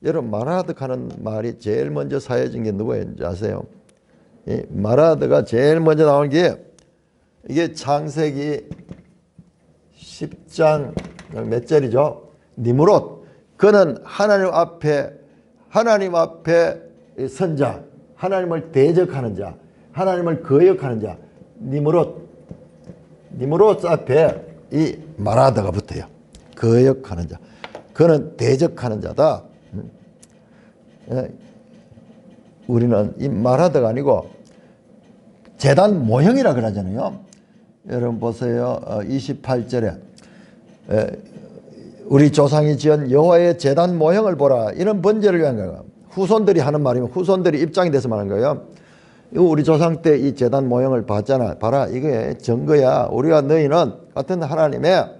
[SPEAKER 1] 여러분 말하듯 하는 말이 제일 먼저 사해진 게 누구인지 아세요? 이 말하듯가 제일 먼저 나온 게 이게 창세기 10장 몇 절이죠? 니므롯. 그는 하나님 앞에 선자, 하나님을 대적하는 자, 하나님을 거역하는 자. 니므롯 앞에 이 말하다가 붙어요. 거역하는 자. 그는 대적하는 자다. 우리는 이 말하다가 아니고 제단 모형이라 그러잖아요. 여러분 보세요. 28절에 우리 조상이 지은 여호와의 제단 모형을 보라. 이런 번제를 위한 거예요. 후손들이 하는 말이면 후손들이 입장이 돼서 말하는 거예요. 우리 조상 때 이 제단 모형을 봤잖아. 봐라. 이게 증거야. 우리가 너희는 같은 하나님의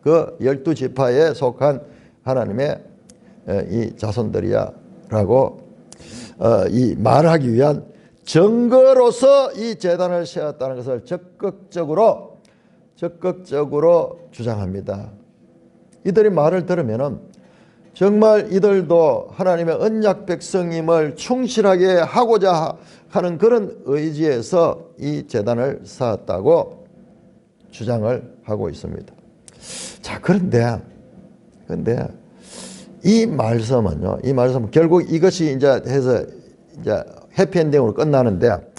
[SPEAKER 1] 그 12지파에 속한 하나님의 이 자손들이야. 라고 이 말하기 위한 증거로서 이 제단을 세웠다는 것을 적극적으로 주장합니다. 이들이 말을 들으면은 정말 이들도 하나님의 언약 백성임을 충실하게 하고자 하는 그런 의지에서 이 제단을 쌓았다고 주장을 하고 있습니다. 자, 그런데 이 말씀은요, 결국 이것이 이제 해피엔딩으로 끝나는데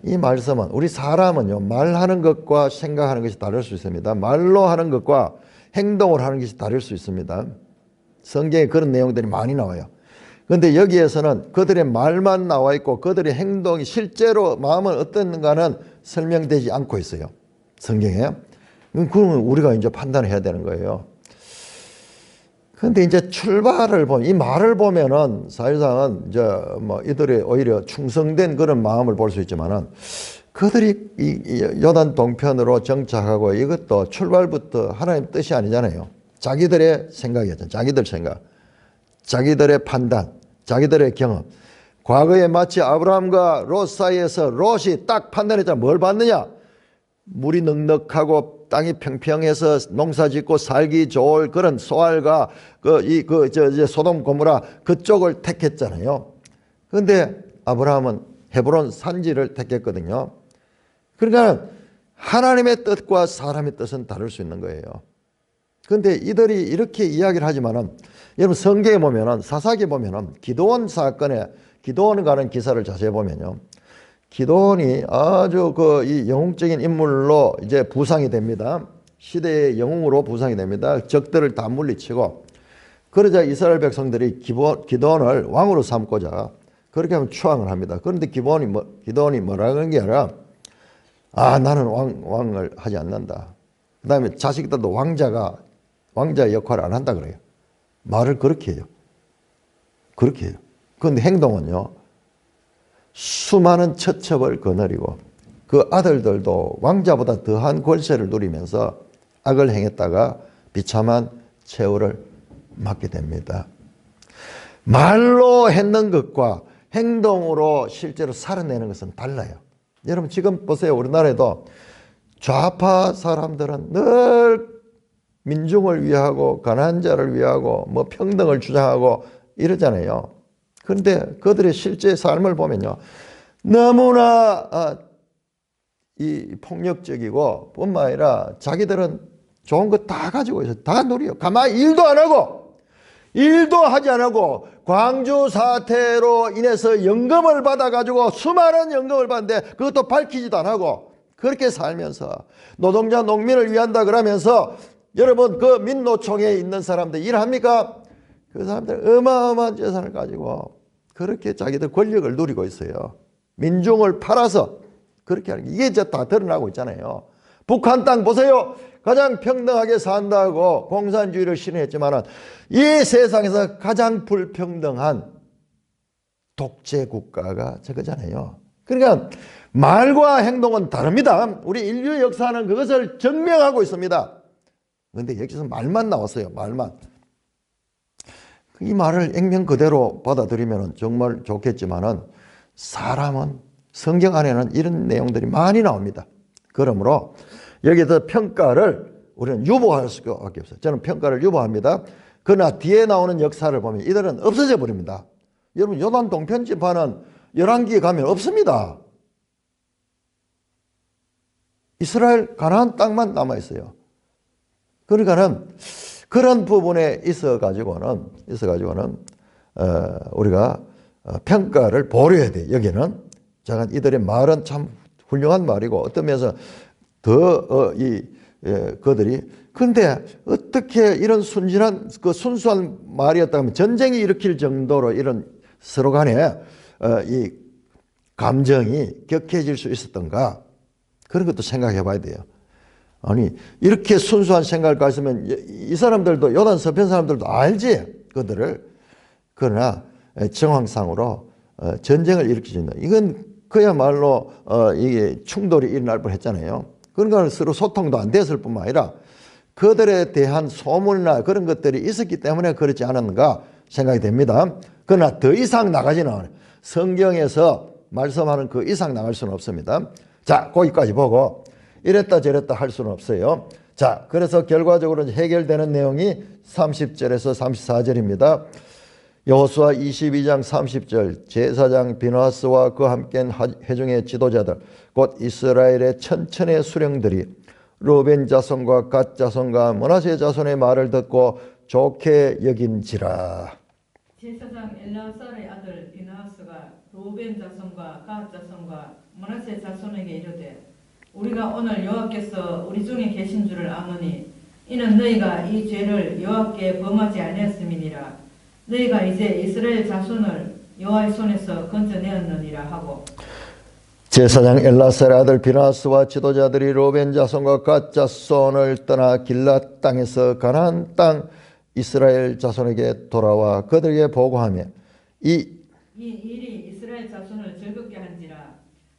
[SPEAKER 1] 이 말씀은 우리 사람은요, 말하는 것과 생각하는 것이 다를 수 있습니다. 말로 하는 것과 행동을 하는 것이 다를 수 있습니다. 성경에 그런 내용들이 많이 나와요. 그런데 여기에서는 그들의 말만 나와 있고 그들의 행동이 실제로 마음은 어떤가는 설명되지 않고 있어요. 성경에. 그러면 우리가 이제 판단을 해야 되는 거예요. 그런데 이제 출발을 보면, 이 말을 보면은 사실상은 이제 뭐 이들의 오히려 충성된 그런 마음을 볼 수 있지만은 그들이 이 요단 동편으로 정착하고 이것도 출발부터 하나님 뜻이 아니잖아요. 자기들의 생각이었죠. 자기들 생각, 자기들의 판단, 자기들의 경험. 과거에 마치 아브라함과 롯 사이에서 롯이 딱 판단했잖아. 뭘 봤느냐? 물이 넉넉하고 땅이 평평해서 농사 짓고 살기 좋을 그런 소알과 소돔 고모라 그쪽을 택했잖아요. 그런데 아브라함은 헤브론 산지를 택했거든요. 그러니까 하나님의 뜻과 사람의 뜻은 다를 수 있는 거예요. 그런데 이들이 이렇게 이야기를 하지만은 여러분 성경에 보면은 사사기에 보면은 기드온 사건에 기드온 가는 기사를 자세히 보면요. 기드온이 아주 이 영웅적인 인물로 이제 부상이 됩니다. 시대의 영웅으로 부상이 됩니다. 적들을 다 물리치고 그러자 이스라엘 백성들이 기드온을 왕으로 삼고자 그렇게 하면 추앙을 합니다. 그런데 기도원이 뭐라는 게 아니라 나는 왕을 하지 않는다. 그 다음에 자식들도 왕자의 역할을 안 한다 그래요. 말을 그렇게 해요. 그렇게 해요. 그런데 행동은요. 수많은 처첩을 거느리고 그 아들들도 왕자보다 더한 권세를 누리면서 악을 행했다가 비참한 최후를 맞게 됩니다. 말로 했는 것과 행동으로 실제로 살아내는 것은 달라요. 여러분 지금 보세요. 우리나라에도 좌파 사람들은 늘 민중을 위하고 가난한 자를 위하고 뭐 평등을 주장하고 이러잖아요. 그런데 그들의 실제 삶을 보면요. 너무나 이 폭력적이고 뿐만 아니라 자기들은 좋은 거 다 가지고 있어요. 다 누려요. 가만히 일도 하지 안 하고 광주 사태로 인해서 연금을 받아가지고 수많은 연금을 받는데 그것도 밝히지도 안 하고 그렇게 살면서 노동자 농민을 위한다 그러면서 여러분 그 민노총에 있는 사람들 일합니까? 그 사람들 어마어마한 재산을 가지고 그렇게 자기들 권력을 누리고 있어요. 민중을 팔아서 그렇게 하는 게 이게 이제 다 드러나고 있잖아요. 북한 땅 보세요. 가장 평등하게 산다고 공산주의를 실현했지만 이 세상에서 가장 불평등한 독재 국가가 저거잖아요. 그러니까 말과 행동은 다릅니다. 우리 인류 역사는 그것을 증명하고 있습니다. 그런데 여기서 말만 나왔어요. 말만. 이 말을 액면 그대로 받아들이면 정말 좋겠지만은 사람은 성경 안에는 이런 내용들이 많이 나옵니다. 그러므로 여기서 평가를 우리는 유보할 수밖에 없어요. 저는 평가를 유보합니다. 그러나 뒤에 나오는 역사를 보면 이들은 없어져 버립니다. 여러분 요단 동편 지파는 열왕기에 가면 없습니다. 이스라엘 가나안 땅만 남아 있어요. 그러니까는 그런 부분에 있어가지고는 우리가 평가를 보려야 돼. 여기는 잠깐 이들의 말은 참 훌륭한 말이고 어떤 면에서 더 그들이 근데 어떻게 이런 순진한 그 순수한 말이었다면 전쟁이 일으킬 정도로 이런 서로 간에 이 감정이 격해질 수 있었던가 그런 것도 생각해 봐야 돼요. 아니 이렇게 순수한 생각을 가지면 이 사람들도 요단 서편 사람들도 알지 그들을. 그러나 정황상으로 전쟁을 일으키신다. 이건 그야말로 이게 충돌이 일어날 뻔했잖아요. 그러니까 서로 소통도 안 됐을 뿐만 아니라 그들에 대한 소문이나 그런 것들이 있었기 때문에 그렇지 않았는가 생각이 됩니다. 그러나 더 이상 나가지는 않아요. 성경에서 말씀하는 그 이상 나갈 수는 없습니다. 자, 거기까지 보고 이랬다 저랬다 할 수는 없어요. 자, 그래서 결과적으로 해결되는 내용이 30절에서 34절입니다. 여호수아 22장 30절 제사장 비누아스와 그와 함께한 회중의 지도자들 곧 이스라엘의 천천의 수령들이 루벤 자손과 갓 자손과 므낫세 자손의 말을 듣고 좋게 여긴지라.
[SPEAKER 2] 제사장 엘라살의 아들 비누아스가 루벤 자손과 갓 자손과 므낫세 자손에게 이르되 우리가 오늘 여호와께서 우리 중에 계신 줄을 아노니 이는 너희가 이 죄를 여호와께 범하지 아니했음이니라. 너희가 이제 이스라엘 자손을 여호와의 손에서 건져내었느니라 하고
[SPEAKER 1] 제사장 엘라살의 아들 비누아스와 지도자들이 루벤 자손과 갓 자손을 떠나 길랏 땅에서 가나안 땅 이스라엘 자손에게 돌아와 그들에게 보고하며 이
[SPEAKER 2] 일이 이스라엘 자손을 즐겁게 한지라.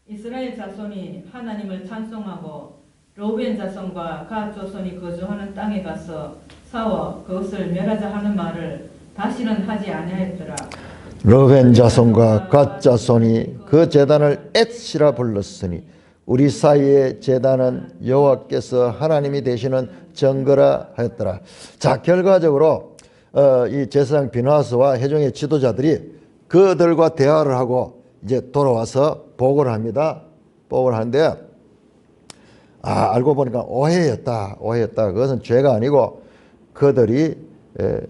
[SPEAKER 2] 이스라엘 자손이 하나님을 찬송하고 루벤 자손과 갓 자손이 거주하는 땅에 가서 싸워 그것을 멸하자 하는 말을 다시는 하지 아니하였더라.
[SPEAKER 1] 루벤 자손과 갓 자손이 그 제단을 엣시라 불렀으니 우리 사이의 제단은 여호와께서 하나님이 되시는 증거라 하였더라. 자, 결과적으로 이 제사장 비누아스와 회중의 지도자들이 그들과 대화를 하고 이제 돌아와서 보고를 합니다. 보고를 하는데 알고 보니까 오해였다. 그것은 죄가 아니고 그들이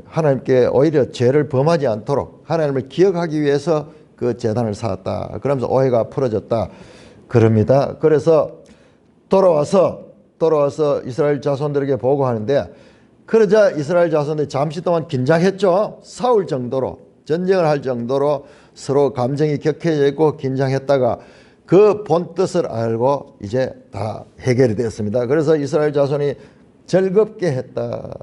[SPEAKER 1] 하나님께 오히려 죄를 범하지 않도록 하나님을 기억하기 위해서 그 제단을 쌓았다. 그러면서 오해가 풀어졌다. 그럽니다. 그래서 돌아와서 이스라엘 자손들에게 보고하는데 그러자 이스라엘 자손들이 잠시 동안 긴장했죠. 싸울 정도로 전쟁을 할 정도로 서로 감정이 격해져 있고 긴장했다가 그 본 뜻을 알고 이제 다 해결이 됐습니다. 그래서 이스라엘 자손이 즐겁게 했다.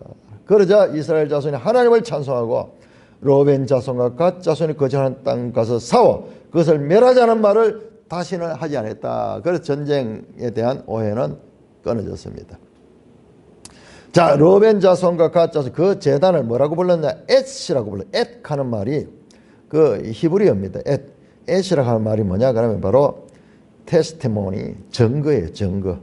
[SPEAKER 1] 그러자 이스라엘 자손이 하나님을 찬송하고 로벤 자손과 갓 자손이 거주하는 땅 가서 싸워 그것을 멸하자는 말을 다시는 하지 않았다. 그래서 전쟁에 대한 오해는 끊어졌습니다. 자, 로벤 자손과 갓 자손 그 제단을 뭐라고 불렀냐? 엣이라고 불러요. 엣 하는 말이 그 히브리어입니다. 엣이라고 하는 말이 뭐냐? 그러면 바로 테스티모니, 증거예요. 증거.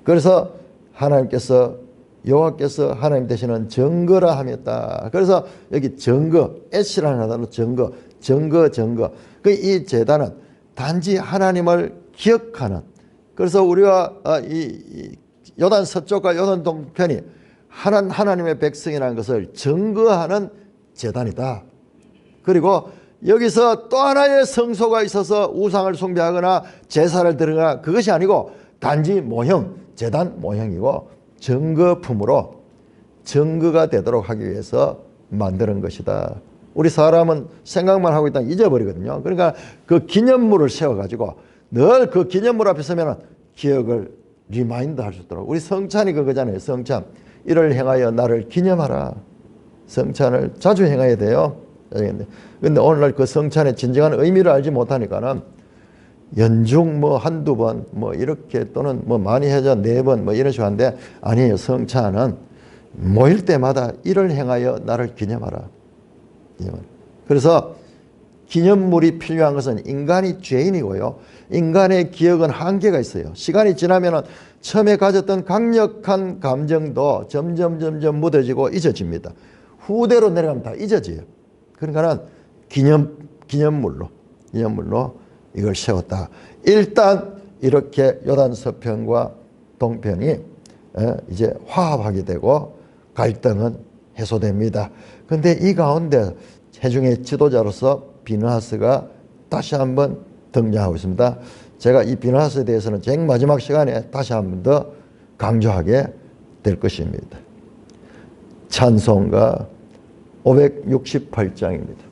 [SPEAKER 1] 그래서 하나님께서 여호와께서 하나님 되시는 증거라 하였다. 그래서 여기 증거, 엣이라는 단어로 증거. 그 이 제단은 단지 하나님을 기억하는. 그래서 우리가 이 요단 서쪽과 요단 동편이 하나님의 백성이라는 것을 증거하는 제단이다. 그리고 여기서 또 하나의 성소가 있어서 우상을 숭배하거나 제사를 드리거나 그것이 아니고 단지 모형, 제단 모형이고 증거품으로 증거가 되도록 하기 위해서 만드는 것이다. 우리 사람은 생각만 하고 있다가 잊어버리거든요. 그러니까 그 기념물을 세워가지고 늘 그 기념물 앞에 서면 기억을 리마인드 할 수 있도록. 우리 성찬이 그거잖아요. 성찬. 이를 행하여 나를 기념하라. 성찬을 자주 행해야 돼요. 근데 오늘날 그 성찬의 진정한 의미를 알지 못하니까는 연중 뭐 한두 번 뭐 이렇게 또는 뭐 많이 해서 4번 뭐 이런 식으로 하는데 아니에요. 성찬은 모일 때마다 이를 행하여 나를 기념하라. 그래서 기념물이 필요한 것은 인간이 죄인이고요. 인간의 기억은 한계가 있어요. 시간이 지나면 처음에 가졌던 강력한 감정도 점점 묻어지고 잊어집니다. 후대로 내려가면 다 잊어져요. 그러니까 기념물로 이걸 세웠다. 일단 이렇게 요단 서편과 동편이 이제 화합하게 되고 갈등은 해소됩니다. 근데 이 가운데 회중의 지도자로서 비느하스가 다시 한번 등장하고 있습니다. 제가 이 비느하스에 대해서는 제일 마지막 시간에 다시 한번 더 강조하게 될 것입니다. 찬송가 568장입니다.